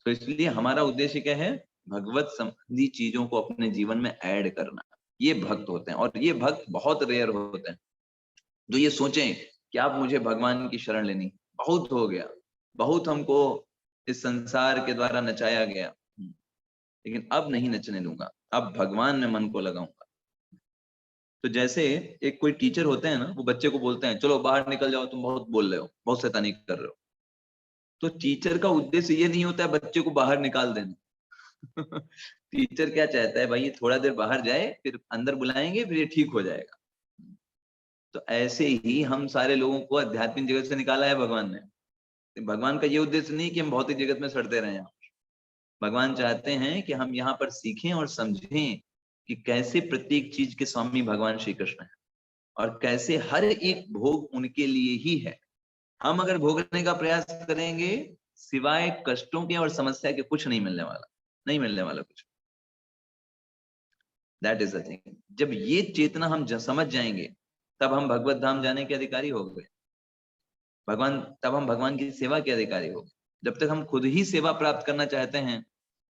तो इसलिए हमारा उद्देश्य क्या है, भगवत संबंधी चीजों को अपने जीवन में ऐड करना। ये भक्त होते हैं, और ये भक्त बहुत रेयर होते हैं जो ये सोचें कि आप मुझे भगवान की शरण लेनी, बहुत हो गया, बहुत हमको इस संसार के द्वारा नचाया गया, लेकिन अब नहीं नचने दूंगा, अब भगवान में मन को लगाऊंगा। तो जैसे एक कोई टीचर होते हैं ना, वो बच्चे को बोलते हैं चलो बाहर निकल जाओ, तुम बहुत बोल रहे हो, बहुत शैतानी कर रहे हो। तो टीचर का उद्देश्य ये नहीं होता है बच्चे को बाहर निकाल देना। टीचर क्या चाहता है, भाई ये थोड़ा देर बाहर जाए, फिर अंदर बुलाएंगे, फिर ये ठीक हो जाएगा। तो ऐसे ही हम सारे लोगों को आध्यात्मिक जगत से निकाला है भगवान ने। भगवान का ये उद्देश्य नहीं कि हम भौतिक जगत में सड़ते रहें। भगवान चाहते हैं कि हम यहाँ पर सीखें और समझें कि कैसे प्रत्येक चीज के स्वामी भगवान श्री कृष्ण है और कैसे हर एक भोग उनके लिए ही है। हम अगर भोगने का प्रयास करेंगे, सिवाय कष्टों के और समस्या के कुछ नहीं मिलने वाला, नहीं मिलने वाला कुछ। That is the thing. जब ये चेतना हम समझ जाएंगे, तब हम भगवत धाम जाने के अधिकारी हो गए। तब हम भगवान की सेवा के अधिकारी हो गए। जब तक हम खुद ही सेवा प्राप्त करना चाहते हैं,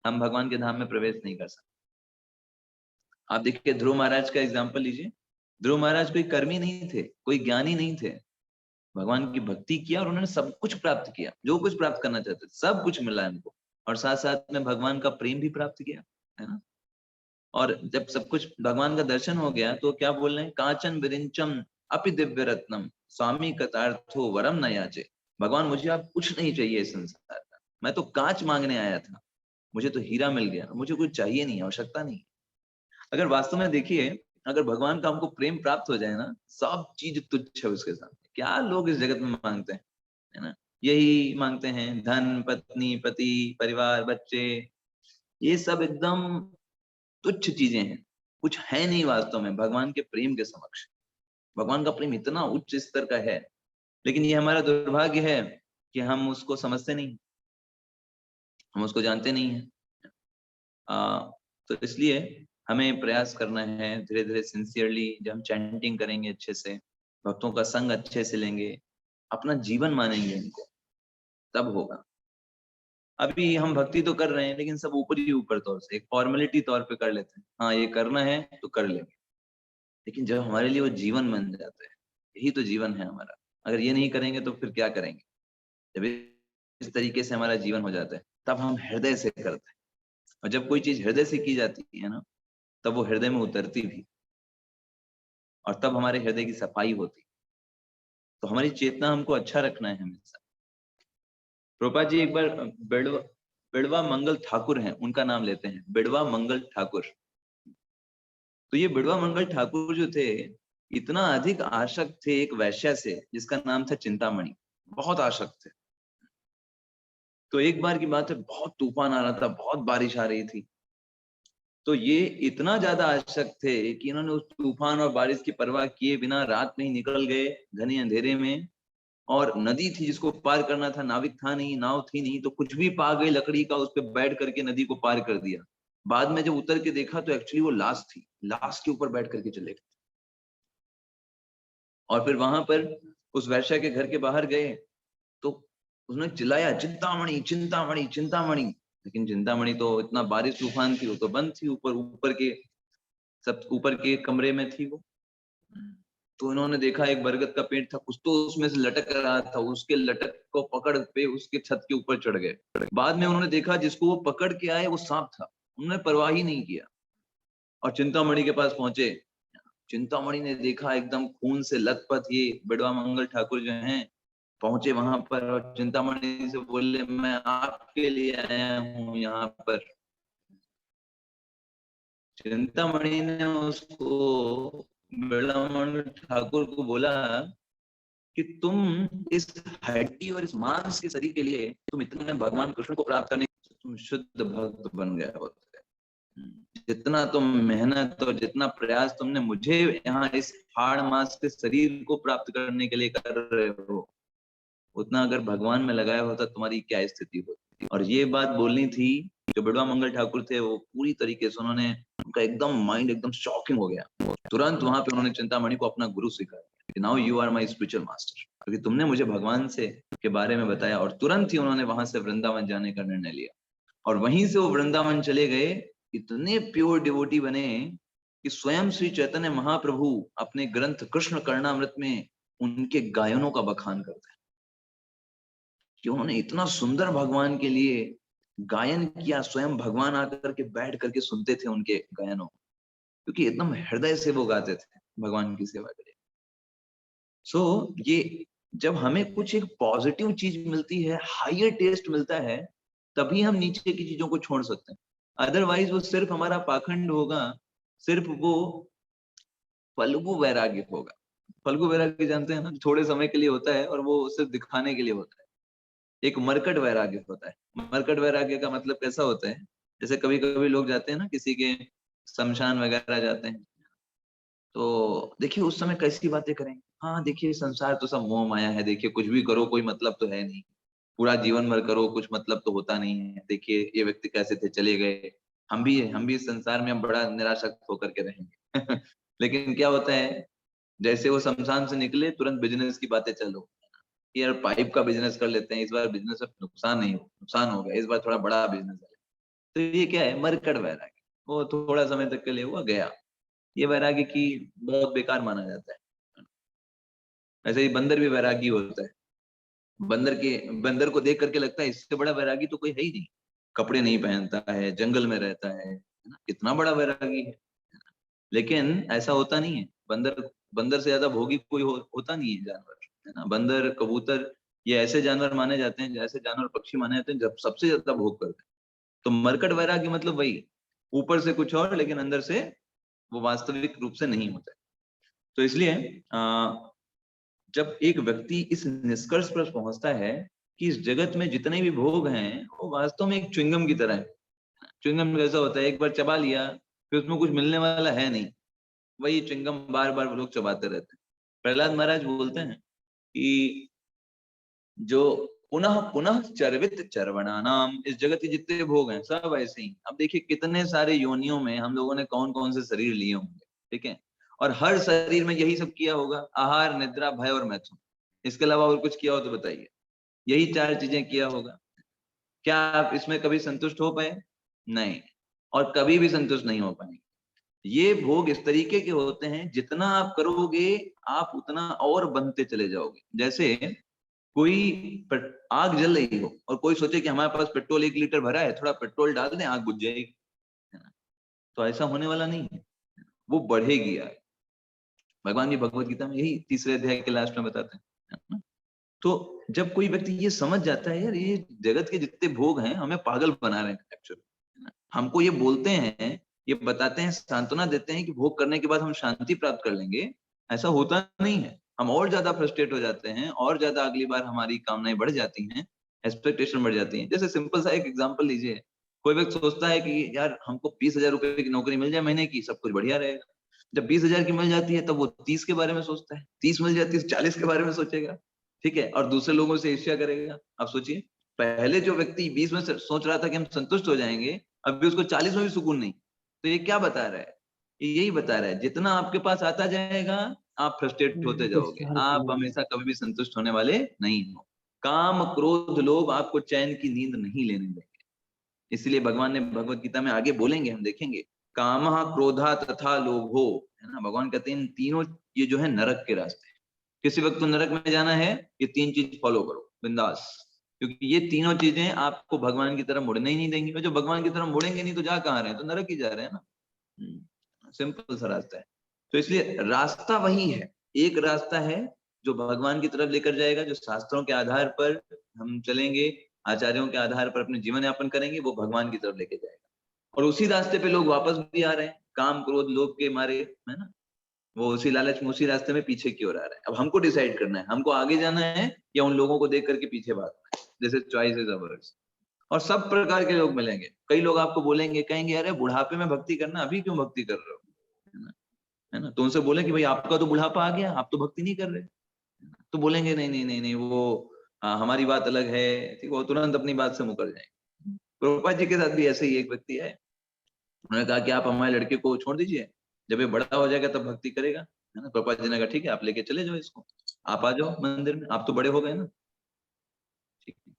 हम भगवान के धाम में प्रवेश नहीं कर सकते। आप देखिए ध्रुव महाराज का एग्जाम्पल लीजिए। ध्रुव महाराज कोई कर्मी नहीं थे, कोई ज्ञानी नहीं थे, भगवान की भक्ति किया और उन्होंने सब कुछ प्राप्त किया, जो कुछ प्राप्त करना चाहते थे सब कुछ मिला उनको, और साथ साथ में भगवान का प्रेम भी प्राप्त किया, है ना। और जब सब कुछ भगवान का दर्शन हो गया तो क्या बोल रहे हैं, कांचन विरिंचम अपि दिव्य रत्नम स्वामी कतार्थो वरम न याचे। भगवान मुझे आप कुछ नहीं चाहिए इस संसार का, मैं तो कांच मांगने आया था, मुझे तो हीरा मिल गया, मुझे कुछ चाहिए नहीं, आवश्यकता नहीं। अगर वास्तव में देखिए, अगर भगवान का हमको प्रेम प्राप्त हो जाए ना, सब चीज तुच्छ है उसके सामने। क्या लोग इस जगत में मांगते हैं, है ना, यही मांगते हैं, धन, पत्नी, पति, परिवार, बच्चे, ये सब एकदम तुच्छ चीजें हैं, कुछ है नहीं वास्तव में भगवान के प्रेम के समक्ष। भगवान का प्रेम इतना उच्च स्तर का है लेकिन ये हमारा दुर्भाग्य है कि हम उसको समझते नहीं, हम उसको जानते नहीं है। तो इसलिए हमें प्रयास करना है धीरे धीरे सिंसियरली, जब हम चैंटिंग करेंगे अच्छे से, भक्तों का संग अच्छे से लेंगे, अपना जीवन मानेंगे इनको, तब होगा। अभी हम भक्ति तो कर रहे हैं लेकिन सब ऊपर ही ऊपर तौर से, एक फॉर्मेलिटी तौर पे कर लेते हैं, हाँ ये करना है तो कर लेंगे। लेकिन जब हमारे लिए वो जीवन बन जाता है, यही तो जीवन है हमारा, अगर ये नहीं करेंगे तो फिर क्या करेंगे? जब इस तरीके से हमारा जीवन हो जाता है तब हम हृदय से करते हैं, और जब कोई चीज हृदय से की जाती है ना, तब वो हृदय में उतरती भी, और तब हमारे हृदय की सफाई होती। तो हमारी चेतना हमको अच्छा रखना है हमेशा। प्रभुपाद जी एक बार बिड़वा मंगल ठाकुर हैं, उनका नाम लेते हैं, बिड़वा मंगल ठाकुर। तो ये बिड़वा मंगल ठाकुर जो थे, इतना अधिक आसक्त थे एक वैश्या से जिसका नाम था चिंतामणि, बहुत आसक्त थे। तो एक बार की बात है, बहुत तूफान आ रहा था, बहुत बारिश आ रही थी। तो ये इतना ज्यादा आसक्त थे कि इन्होंने उस तूफान और बारिश की परवाह किए बिना रात में ही निकल गए घने अंधेरे में, और नदी थी जिसको पार करना था, नाविक था नहीं, नाव थी नहीं, तो कुछ भी पा गए लकड़ी का, उस पर बैठ करके नदी को पार कर दिया। बाद में जब उतर के देखा तो एक्चुअली वो लाश थी, लाश के ऊपर बैठ करके चले गए। और फिर वहां पर उस वैश्या के घर के बाहर गए तो उसने चिल्लाया, चिंतामणि चिंतामणि चिंतामणि, लेकिन चिंतामणि तो इतना बारिश तूफान थी, वो तो बंद थी, ऊपर के सब ऊपर के कमरे में थी वो। तो इन्होंने देखा एक बरगद का पेड़ था, कुछ तो उसमें से लटक रहा था, उसके लटक को पकड़ पे उसके छत के ऊपर चढ़ गए। बाद में उन्होंने देखा जिसको वो पकड़ के आए वो सांप था, उन्होंने परवाह ही नहीं किया और चिंतामणि के पास पहुंचे। चिंतामणि ने देखा एकदम खून से लथपथ ये बिड़वा मंगल ठाकुर जो हैं, पहुंचे वहां पर और चिंतामणि से बोले, मैं आपके लिए आया हूँ यहाँ पर। चिंतामणि ने उसको, बिड़वा मंगल ठाकुर को बोला कि तुम इस हड्डी और इस मांस के शरीर के लिए तुम इतने भगवान कृष्ण को प्राप्त करने तुम शुद्ध भक्त बन गए होते। जितना तुम मेहनत और जितना प्रयास तुमने मुझे यहाँ इस हाड़ मांस के शरीर को प्राप्त करने के लिए कर रहे हो, उतना अगर भगवान में लगाया होता तुम्हारी क्या स्थिति होती। और ये बात बोलनी थी, जो बिड़वा मंगल ठाकुर थे वो पूरी तरीके से उन्होंने, उनका एकदम माइंड एकदम शॉकिंग हो गया। तुरंत वहां पे उन्होंने चिंतामणि को अपना गुरु स्वीकार, now you are my spiritual master, क्योंकि तुमने मुझे भगवान से के बारे में बताया। और तुरंत ही उन्होंने वहां से वृंदावन जाने का निर्णय लिया, और वहीं से वो वृंदावन चले गए। इतने प्योर डिवोटी बने कि स्वयं श्री चैतन्य महाप्रभु अपने ग्रंथ कृष्ण कर्णामृत में उनके गायनों का बखान करते हैं कि उन्होंने इतना सुंदर भगवान के लिए गायन किया, स्वयं भगवान आकर के बैठ करके सुनते थे उनके गायनों, क्योंकि एकदम हृदय से वो गाते थे भगवान की सेवा के लिए। सो ये जब हमें कुछ एक पॉजिटिव चीज मिलती है, हायर टेस्ट मिलता है, तभी हम नीचे की चीजों को छोड़ सकते हैं। अदरवाइज वो सिर्फ हमारा पाखंड होगा, सिर्फ वो फल्गु वैराग्य होगा। फल्गु वैराग्य जानते हैं ना, थोड़े समय के लिए होता है और वो सिर्फ दिखाने के लिए होता है। एक मरकट वैराग्य होता है। मरकट वैराग्य का मतलब कैसा होता है, जैसे कभी कभी लोग जाते हैं ना किसी के शमशान वगैरह जाते हैं, तो देखिए उस समय कैसी बातें करेंगे, हाँ देखिए संसार तो सब मोह माया है, देखिए कुछ भी करो कोई मतलब तो है नहीं, पूरा जीवन भर करो कुछ मतलब तो होता नहीं है, देखिए ये व्यक्ति कैसे थे चले गए, हम भी इस संसार में हम बड़ा निराशक्त होकर के रहेंगे। लेकिन क्या होता है, जैसे वो शमशान से निकले तुरंत बिजनेस की बातें चलो, यार पाइप का बिजनेस कर लेते हैं, इस बार बिजनेस में नुकसान हो गया, इस बार थोड़ा बड़ा बिजनेस है। तो ये क्या है, मरकट वैराग्य, वो थोड़ा समय तक के लिए हुआ गया, ये वैराग्य की बहुत बेकार माना जाता है। ऐसे ही बंदर भी वैरागी होता है, बंदर को देख करके लगता है इससे बड़ा वैरागी तो कोई है ही नहीं, कपड़े नहीं पहनता है, जंगल में रहता है, कितना बड़ा वैरागी है। लेकिन ऐसा होता नहीं है, बंदर से ज्यादा भोगी कोई होता नहीं है जानवर, है ना। बंदर, कबूतर ये ऐसे जानवर माने जाते हैं, जैसे जानवर पक्षी माने जाते हैं जब सबसे ज्यादा भोग करते हैं। तो मरकट वैरागी मतलब वही, ऊपर से कुछ और लेकिन अंदर से वो वास्तविक रूप से नहीं होता है। तो इसलिए जब एक व्यक्ति इस निष्कर्ष पर पहुंचता है कि इस जगत में जितने भी भोग हैं वो वास्तव में एक च्युइंगम की तरह है। च्युइंगम कैसा होता है, एक बार चबा लिया फिर उसमें कुछ मिलने वाला है नहीं, वही च्युइंगम बार बार वो लोग चबाते रहते हैं। प्रहलाद महाराज बोलते हैं कि जो पुनः पुनः चर्वित चरवणा नाम, इस जगत के जितने भोग हैं सब ऐसे ही। अब देखिए कितने सारे योनियों में हम लोगों ने कौन कौन से शरीर लिए होंगे, ठीक है, और हर शरीर में यही सब किया होगा, आहार, निद्रा, भय और मैथुन। इसके अलावा और कुछ किया हो तो बताइए। यही 4 चीजें किया होगा। क्या आप इसमें कभी संतुष्ट हो पाए? नहीं, और कभी भी संतुष्ट नहीं हो पाएंगे। ये भोग इस तरीके के होते हैं, जितना आप करोगे आप उतना और बनते चले जाओगे। जैसे कोई आग जल रही हो और कोई सोचे कि हमारे पास पेट्रोल 1 लीटर भरा है, थोड़ा पेट्रोल डाल दें आग बुझ जाएगी, है ना? तो ऐसा होने वाला नहीं है, वो बढ़ेगी आग। भगवान जी भगवत गीता में यही 3रे अध्याय के लास्ट में बताते हैं, है ना? तो जब कोई व्यक्ति ये समझ जाता है, यार ये जगत के जितने भोग हैं हमें पागल बना रहे हैं एक्चुअली, हमको ये बोलते हैं, ये बताते हैं, सांत्वना देते हैं कि भोग करने के बाद हम शांति प्राप्त कर लेंगे, ऐसा होता नहीं है। हम और ज्यादा फ्रस्ट्रेट हो जाते हैं, और ज्यादा अगली बार हमारी कामनाएं बढ़ जाती हैं, एक्सपेक्टेशन बढ़ जाती है। जैसे सिंपल सा एक एग्जांपल लीजिए, कोई व्यक्ति सोचता है कि यार हमको 20,000 रुपए की नौकरी मिल जाए महीने की, सब कुछ बढ़िया रहेगा। जब 20,000 की मिल जाती है तब वो 30 के बारे में सोचता है, 30 मिल जाती है 40 के बारे में सोचेगा, ठीक है, और दूसरे लोगों से ईर्ष्या करेगा। आप सोचिए, पहले जो व्यक्ति 20 में सोच रहा था कि हम संतुष्ट हो जाएंगे, अभी उसको 40 में भी सुकून नहीं। तो ये क्या बता रहा है? यही बता रहा है, जितना आपके पास आता जाएगा आप फ्रस्ट्रेट होते जाओगे, आप हमेशा कभी भी संतुष्ट होने वाले नहीं हो। काम, क्रोध, लोभ आपको चैन की नींद नहीं लेने देंगे। इसलिए भगवान ने भगवत गीता में आगे बोलेंगे, हम देखेंगे, कामः, क्रोधा तथा लोभो, है ना? भगवान कहते हैं इन तीनों ये जो है नरक के रास्ते। किसी वक्त तो नरक में जाना है, ये 3 चीज फॉलो करो बिंदास, क्योंकि ये तीनों चीजें आपको भगवान की तरफ मुड़ने ही नहीं देंगी। और जो भगवान की तरफ मुड़ेंगे नहीं तो जा कहाँ रहे हैं? तो नरक ही जा रहे हैं ना। सिंपल सा रास्ता है। तो इसलिए रास्ता वही है, एक रास्ता है जो भगवान की तरफ लेकर जाएगा, जो शास्त्रों के आधार पर हम चलेंगे, आचार्यों के आधार पर अपने जीवन यापन करेंगे, वो भगवान की तरफ लेके जाएगा। और उसी रास्ते पे लोग वापस भी आ रहे हैं, काम, क्रोध, लोभ के मारे, है ना? वो उसी लालच में, उसी रास्ते में पीछे की ओर आ रहा है। अब हमको डिसाइड करना है, हमको आगे जाना है या उन लोगों को देख करके पीछे भागना है। This is choice is ours. और सब प्रकार के लोग मिलेंगे। कई लोग आपको बोलेंगे, कहेंगे अरे बुढ़ापे में भक्ति करना, अभी क्यों भक्ति कर रहे हो, है ना? तो उनसे बोले कि भाई आपका तो बुढ़ापा आ गया, आप तो भक्ति नहीं कर रहे। तो बोलेंगे नहीं नहीं नहीं नहीं, वो हमारी बात अलग है, ठीक, वो तुरंत अपनी बात से मुकर जाएंगे। प्रभुपाद जी के साथ भी ऐसे ही एक व्यक्ति है, उन्होंने कहा कि आप हमारे लड़के को छोड़ दीजिए, जब ये बड़ा हो जाएगा तब भक्ति करेगा, है ना? प्रभुपाद जी ने कहा ठीक है, आप लेके चले जाओ इसको, आप आ जाओ मंदिर में, आप तो बड़े हो गए ना, ठीक है।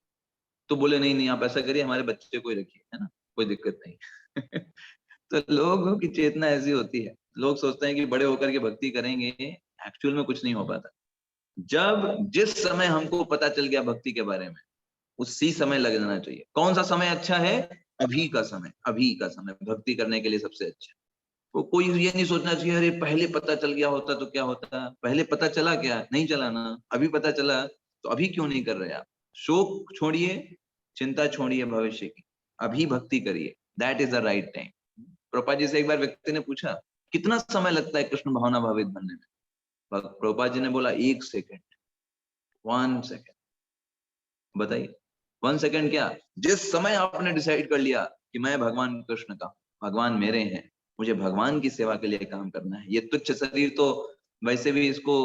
तो बोले नहीं नहीं, आप ऐसा करिए, हमारे बच्चे को ही रखिए, है ना, कोई दिक्कत नहीं। तो लोगों की चेतना ऐसी होती है, लोग सोचते हैं कि बड़े होकर के भक्ति करेंगे, एक्चुअल में कुछ नहीं हो पाता। जब जिस समय हमको पता चल गया भक्ति के बारे में, उसी समय लग जाना चाहिए। कौन सा समय अच्छा है? अभी का समय, अभी का समय भक्ति करने के लिए सबसे अच्छा। तो कोई ये नहीं सोचना चाहिए अरे पहले पता चल गया होता तो क्या होता। पहले पता चला क्या? नहीं चला ना। अभी पता चला तो अभी क्यों नहीं कर रहे आप? शोक छोड़िए, चिंता छोड़िए भविष्य की, अभी भक्ति करिए, that is the right time. Prabhupada ji से एक बार व्यक्ति ने पूछा कितना समय लगता है कृष्ण भावना भावित बनने में? प्रभुपाद जी ने बोला 1 सेकंड, 1 सेकंड। बताइए 1 सेकंड क्या? जिस समय आपने डिसाइड कर लिया कि मैं भगवान कृष्ण का, भगवान मेरे हैं, मुझे भगवान की सेवा के लिए काम करना है। ये तुच्छ शरीर तो वैसे भी इसको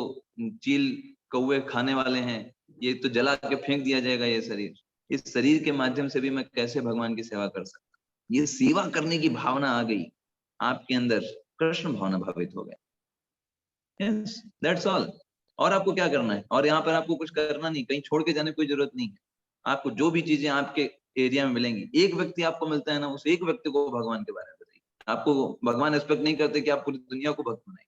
चील कौवे खाने वाले हैं, ये तो जला के फेंक दिया जाएगा ये शरीर। इस शरीर के माध्यम से भी मैं कैसे भगवान की सेवा कर सकता? ये सेवा करने की भावना आ गई आपके अंदर, कृष्ण भावना भावित हो गया। Yes, that's all। और आपको क्या करना है? और यहाँ पर आपको कुछ करना नहीं, कहीं छोड़ के जाने की कोई जरूरत नहीं है। आपको जो भी चीजें आपके एरिया में मिलेंगी, एक व्यक्ति आपको मिलता है ना, उस एक व्यक्ति को भगवान के बारे में बताइए। आपको भगवान एक्सपेक्ट नहीं करते कि आप पूरी दुनिया को भक्त बनाएं।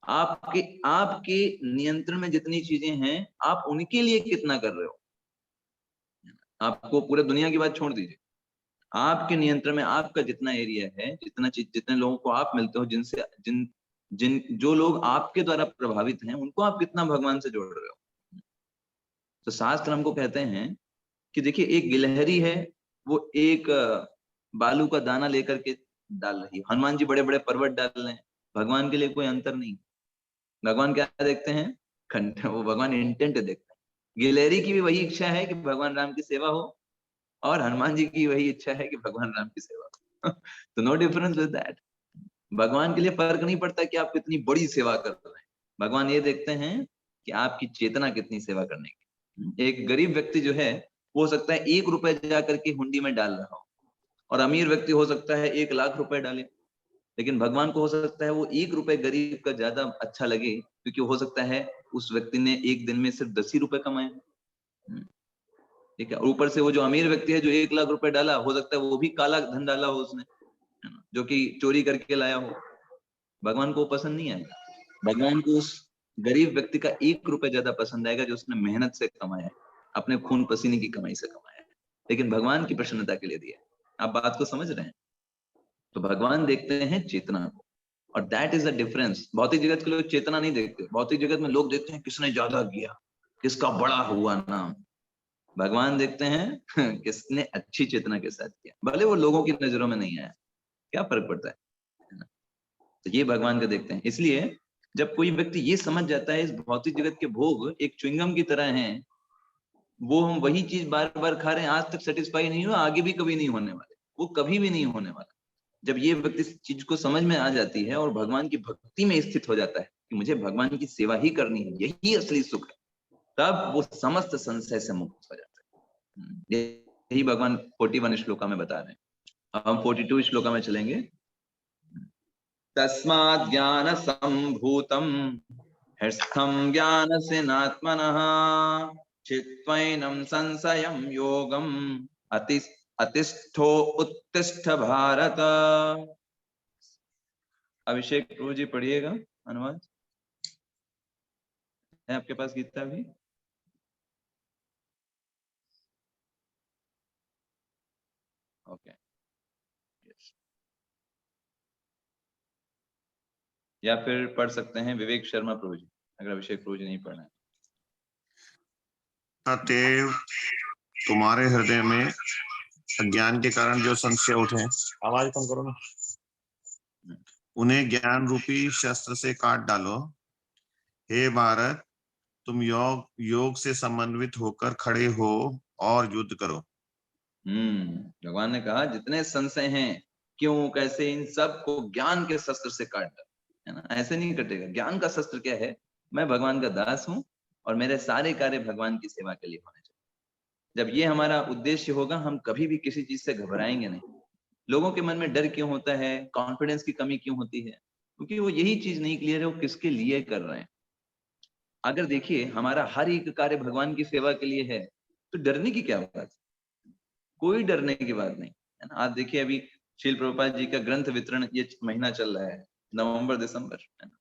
आपके आपके नियंत्रण में जितनी चीजें हैं, आप उनके लिए कितना कर रहे हो? आपको पूरे दुनिया की बात छोड़ दीजिए, आपके नियंत्रण में आपका जितना एरिया है, जितने लोगों को आप मिलते हो, जिनसे जिन जिन जो लोग आपके द्वारा प्रभावित हैं, उनको आप कितना भगवान से जोड़ रहे हो? तो शास्त्र हमको कहते हैं कि देखिए एक गिलहरी है, वो एक बालू का दाना लेकर के डाल रही है। हनुमान जी बड़े बड़े पर्वत डाल रहे हैं, भगवान के लिए कोई अंतर नहीं। भगवान क्या देखते हैं? वो भगवान इंटेंट देखते हैं। गिलहरी की भी वही इच्छा है कि भगवान राम की सेवा हो, और हनुमान जी की वही इच्छा है कि भगवान राम की सेवा हो। तो नो डिफरेंस विद दैट। भगवान के लिए फर्क नहीं पड़ता कि आप कितनी बड़ी सेवा कर रहे हैं, भगवान ये देखते हैं कि आपकी चेतना कितनी सेवा करने की। एक गरीब व्यक्ति जो है वो हो सकता है 1 रुपए जा करके हुंडी में डाल रहा हो, और अमीर व्यक्ति हो सकता है 1 लाख रुपए डाले। लेकिन भगवान को हो सकता है वो 1 रुपए गरीब का ज्यादा अच्छा लगे, क्योंकि हो सकता है उस व्यक्ति ने एक दिन में सिर्फ 10 ही रुपए कमाए। ठीक है, ऊपर से वो जो अमीर व्यक्ति है जो 1 लाख रुपए डाला, हो सकता है वो भी काला धन डाला हो उसने, जो कि चोरी करके लाया हो। भगवान को पसंद नहीं आएगा। भगवान को उस गरीब व्यक्ति का 1 रुपए ज्यादा पसंद आएगा जो उसने मेहनत से कमाया है, अपने खून पसीने की कमाई से कमाया है, लेकिन भगवान की प्रसन्नता के लिए दिया है। आप बात को समझ रहे हैं? तो भगवान देखते हैं चेतना को, और दैट इज द डिफरेंस। भौतिक जगत के लोग चेतना नहीं देखते। भौतिक जगत में लोग देखते हैं किसने ज्यादा किया, किसका बड़ा हुआ नाम। भगवान देखते हैं किसने अच्छी चेतना के साथ किया, भले वो लोगों की नजरों में नहीं आया, क्या फर्क पड़ता है ना? तो ये भगवान का देखते हैं। इसलिए जब कोई व्यक्ति ये समझ जाता है इस भौतिक जगत के भोग एक च्युइंगम की तरह हैं, वो हम वही चीज बार बार खा रहे हैं, आज तक सेटिस्फाई नहीं हुआ, आगे भी कभी नहीं होने वाले, वो कभी भी नहीं होने वाला। जब ये व्यक्ति इस चीज को समझ में आ जाती है और भगवान की भक्ति में स्थित हो जाता है कि मुझे भगवान की सेवा ही करनी है, यही असली सुख है, तब वो समस्त संशय से मुक्त हो जाता है। यही भगवान 41 श्लोका में बता रहे हैं। अब हम 42 श्लोका में चलेंगे। तस्मात् ज्ञान संभूतम हृस्थम ज्ञान से नात्मनः चित्वैनं संशयं योगम अतिष्ठो उत्तिष्ठ भारत। अभिषेक प्रभु जी पढ़िएगा, अनुवाद है आपके पास गीता भी? ओके, या फिर पढ़ सकते हैं विवेक शर्मा प्रभु जी, अगर अभिषेक प्रभु जी नहीं पढ़ना है। अतएव तुम्हारे हृदय में अज्ञान के कारण जो संशय उठे, आवाज कम करो ना, उन्हें ज्ञान रूपी शस्त्र से काट डालो। हे भारत, तुम योग से समन्वित होकर खड़े हो और युद्ध करो। भगवान ने कहा जितने संशय हैं, क्यों कैसे, इन सब को ज्ञान के शस्त्र से काट डालो, है ना? ऐसे नहीं कटेगा। ज्ञान का शस्त्र क्या है? मैं भगवान का दास हूं और मेरे सारे कार्य भगवान की सेवा के लिए होने चाहिए। जब ये हमारा उद्देश्य होगा, हम कभी भी किसी चीज से घबराएंगे नहीं। लोगों के मन में डर क्यों होता है, कॉन्फिडेंस की कमी क्यों होती है? क्योंकि वो यही चीज नहीं क्लियर है वो किसके लिए कर रहे हैं। अगर देखिए हमारा हर एक कार्य भगवान की सेवा के लिए है, तो डरने की क्या बात है? कोई डरने की बात नहीं, है ना? आप देखिए अभी श्रील प्रभुपाद जी का ग्रंथ वितरण ये महीना चल रहा है, नवंबर दिसंबर, है ना?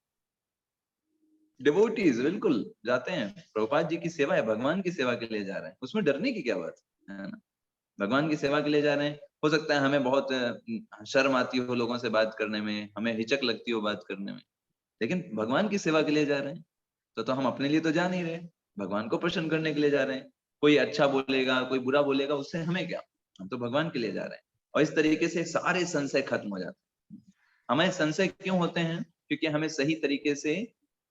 डिवोटीज बिल्कुल जाते हैं, प्रभुपाद जी की सेवा है, भगवान की सेवा के लिए जा रहे हैं, उसमें डरने की क्या बात है ना? भगवान की सेवा के लिए जा रहे हैं। हो सकता है हमें बहुत शर्म आती हो लोगों से बात करने में, हमें हिचक लगती हो बात करने में, लेकिन भगवान की सेवा के लिए जा रहे हैं। तो हम अपने लिए तो जा नहीं रहे, भगवान को प्रसन्न करने के लिए जा रहे हैं। कोई अच्छा बोलेगा, कोई बुरा बोलेगा, उससे हमें क्या, हम तो भगवान के लिए जा रहे हैं। और इस तरीके से सारे संशय खत्म हो जाते हैं। हमें संशय क्यों होते हैं? क्योंकि हमें सही तरीके से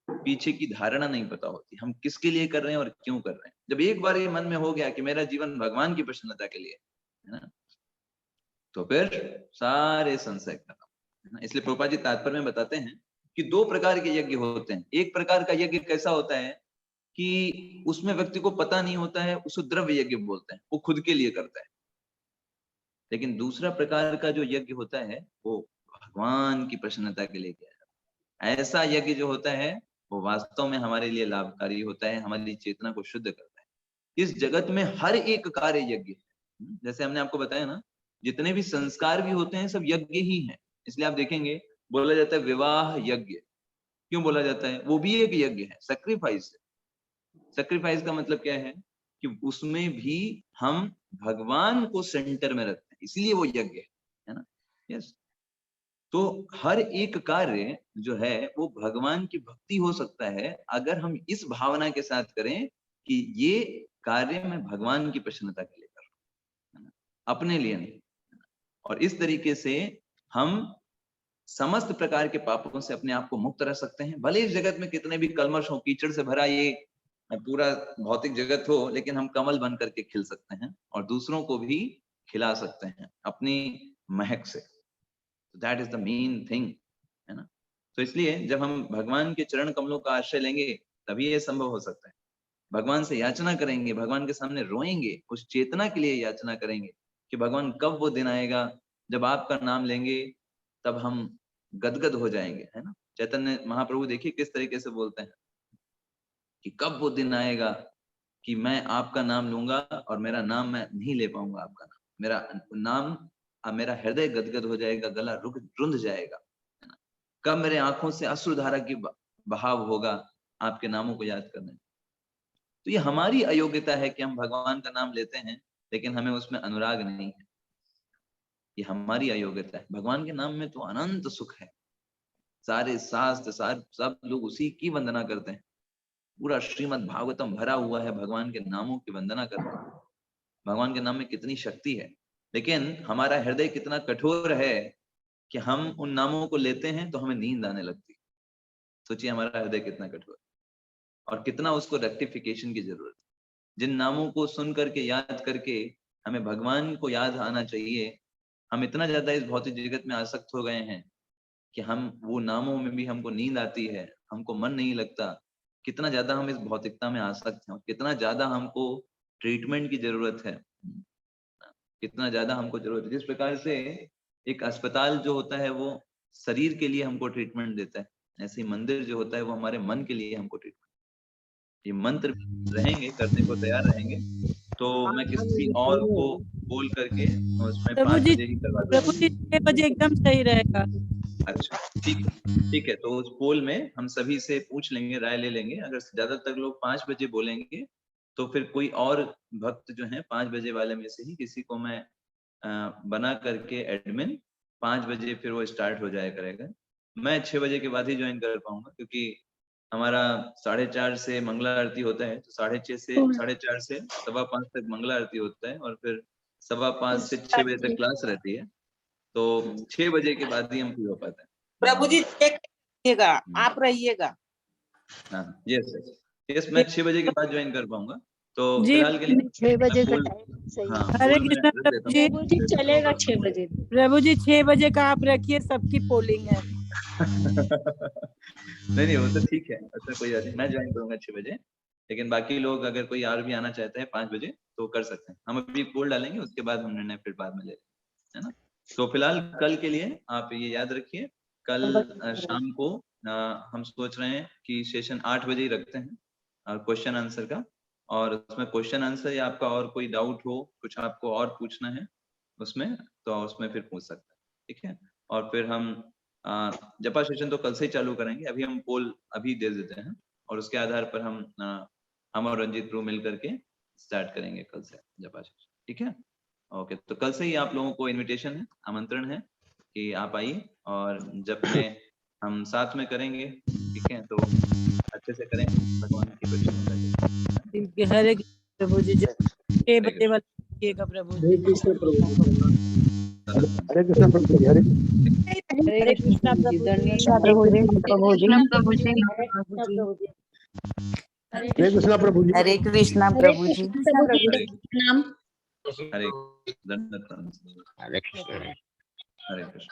पीछे की धारणा नहीं पता होती, हम किसके लिए कर रहे हैं और क्यों कर रहे हैं। जब एक बार ये मन में हो गया कि मेरा जीवन भगवान की प्रसन्नता के लिए है ना, तो फिर सारे संशय खत्म, है ना? इसलिए प्रभुपाद जी तात्पर्य में बताते हैं कि 2 प्रकार के यज्ञ होते हैं। एक प्रकार का यज्ञ कैसा होता है कि उसमें व्यक्ति को पता नहीं होता है, उसको द्रव्य यज्ञ बोलते हैं, वो खुद के लिए करता है। लेकिन दूसरा प्रकार का जो यज्ञ होता है वो भगवान की प्रसन्नता के लिए किया जाता है। ऐसा यज्ञ जो होता है वो वास्तव में हमारे लिए लाभकारी होता है, हमारी चेतना को शुद्ध करता है। इस जगत में हर एक कार्य यज्ञ है। जैसे हमने आपको बताया ना, जितने भी संस्कार भी होते हैं सब यज्ञ ही है। इसलिए आप देखेंगे बोला जाता है विवाह यज्ञ, क्यों बोला जाता है? वो भी एक यज्ञ है, सैक्रिफाइस है। सैक्रिफाइस का मतलब क्या है कि उसमें भी हम भगवान को सेंटर में रखते हैं, इसीलिए वो यज्ञ है ना? यस। तो हर एक कार्य जो है वो भगवान की भक्ति हो सकता है अगर हम इस भावना के साथ करें कि ये कार्य मैं भगवान की प्रसन्नता के लिए कर रहा हूं, अपने लिए नहीं। और इस तरीके से हम समस्त प्रकार के पापों से अपने आप को मुक्त रख सकते हैं। भले इस जगत में कितने भी कलमश हो, कीचड़ से भरा ये पूरा भौतिक जगत हो, लेकिन हम कमल बन करके खिल सकते हैं और दूसरों को भी खिला सकते हैं अपनी महक से। That is the main thing, है ना? तो इसलिए जब हम भगवान के चरण कमलों का आश्रय लेंगे तभी ये संभव हो सकता है। भगवान से याचना करेंगे, भगवान के सामने रोएंगे, उस चेतना के लिए याचना करेंगे कि भगवान कब वो दिन आएगा जब आपका नाम लेंगे तब हम गदगद हो जाएंगे, है ना। चैतन्य महाप्रभु देखिए किस तरीके से बोलते हैं कि कब वो दिन आएगा कि मैं आपका नाम लूंगा और मेरा नाम मैं नहीं ले पाऊंगा, आपका नाम, मेरा नाम, मेरा हृदय गदगद हो जाएगा, गला रुंध जाएगा, है ना। कब मेरे आंखों से अश्रुधारा की बहाव होगा आपके नामों को याद करने। तो ये हमारी अयोग्यता है कि हम भगवान का नाम लेते हैं लेकिन हमें उसमें अनुराग नहीं है। ये हमारी अयोग्यता है। भगवान के नाम में तो अनंत सुख है। सारे शास्त्र सब लोग उसी की वंदना करते हैं। पूरा श्रीमद् भागवतम भरा हुआ है भगवान के नामों की वंदना करते हैं। भगवान के नाम में कितनी शक्ति है, लेकिन हमारा हृदय कितना कठोर है कि हम उन नामों को लेते हैं तो हमें नींद आने लगती है। सोचिए हमारा हृदय कितना कठोर और कितना उसको रेक्टिफिकेशन की जरूरत है। जिन नामों को सुन करके याद करके हमें भगवान को याद आना चाहिए, हम इतना ज्यादा इस भौतिक जगत में आसक्त हो गए हैं कि हम वो नामों में भी हमको नींद आती है, हमको मन नहीं लगता। कितना ज्यादा हम इस भौतिकता में आसक्त हैं, कितना ज्यादा हमको ट्रीटमेंट की जरूरत है, कितना ज्यादा हमको जरूरत है। जिस प्रकार से एक अस्पताल जो होता है वो शरीर के लिए हमको ट्रीटमेंट देता है, ऐसे ही मंदिर जो होता है वो हमारे मन के लिए हमको ट्रीटमेंट। ये मंत्र रहेंगे, करने को तैयार रहेंगे तो मैं किसी और को बोल करके उसमें 5 बजे ही करवा दूंगा। प्रभु जी 6 बजे एकदम सही रहेगा। अच्छा ठीक है। तो उस पोल में हम सभी से पूछ लेंगे, राय ले लेंगे। अगर ज्यादातर लोग 5 बजे बोलेंगे तो फिर कोई और भक्त जो है 5 बजे वाले में से ही किसी को मैं बना करके एडमिन 5 बजे फिर वो स्टार्ट हो जाया करेगा। मैं 6 बजे के बाद ही ज्वाइन कर पाऊंगा क्योंकि हमारा 4:30 से मंगला आरती होता है, तो 4:30 से 5:15 तक मंगला आरती होता है और फिर 5:15 से 6 बजे तक क्लास रहती है। तो 6 बजे के बाद ही हम फ्री हो पाते हैं। प्रभु जी रहिएगा, आप रहिएगा। हाँ यस मैं 6 बजे के बाद ज्वाइन कर पाऊंगा। तो जी, फिलहाल के लिए 6 बजे का टाइम सही है। हरे कृष्णा प्रभु जी, चलेगा 6 बजे। प्रभु जी 6 बजे का आप रखिए, सबकी पोलिंग है। नहीं वो तो ठीक है, ऐसा कोई बात नहीं। मैं ज्वाइन करूंगा 6 बजे, लेकिन बाकी लोग अगर कोई और भी आना चाहते हैं 5 बजे तो कर सकते हैं। हम अभी पोल डालेंगे, उसके बाद हम निर्णय फिर बाद में ले लेंगे, है ना। तो फिलहाल कल के लिए आप ये याद रखिए, कल शाम को हम सोच रहे हैं कि सेशन 8 बजे ही रखते हैं और क्वेश्चन आंसर का। और उसमें क्वेश्चन आंसर या आपका और कोई डाउट हो, कुछ आपको और पूछना है उसमें, तो उसमें फिर पूछ सकते हैं, ठीक है। और फिर हम जपा सेशन तो कल से ही चालू करेंगे। अभी हम पोल अभी दे देते हैं और उसके आधार पर हम और रंजीत प्रभु मिल करके स्टार्ट करेंगे कल से जपा सेशन, ठीक है। ओके, तो कल से ही आप लोगों को इनविटेशन है, आमंत्रण है कि आप आइए और जब में हम साथ में करेंगे, ठीक है। तो अच्छे से करें, भगवान की बख्शिश। हरे प्रभु जी 6 बजे वाला प्रभु जी। हरे कृष्ण प्रभु जी। हरे कृष्ण प्रभु जी। हरे कृष्ण प्रभु जी। हरे कृष्णा प्रभु जी। हरे दंडवत प्रणाम। हरे कृष्ण।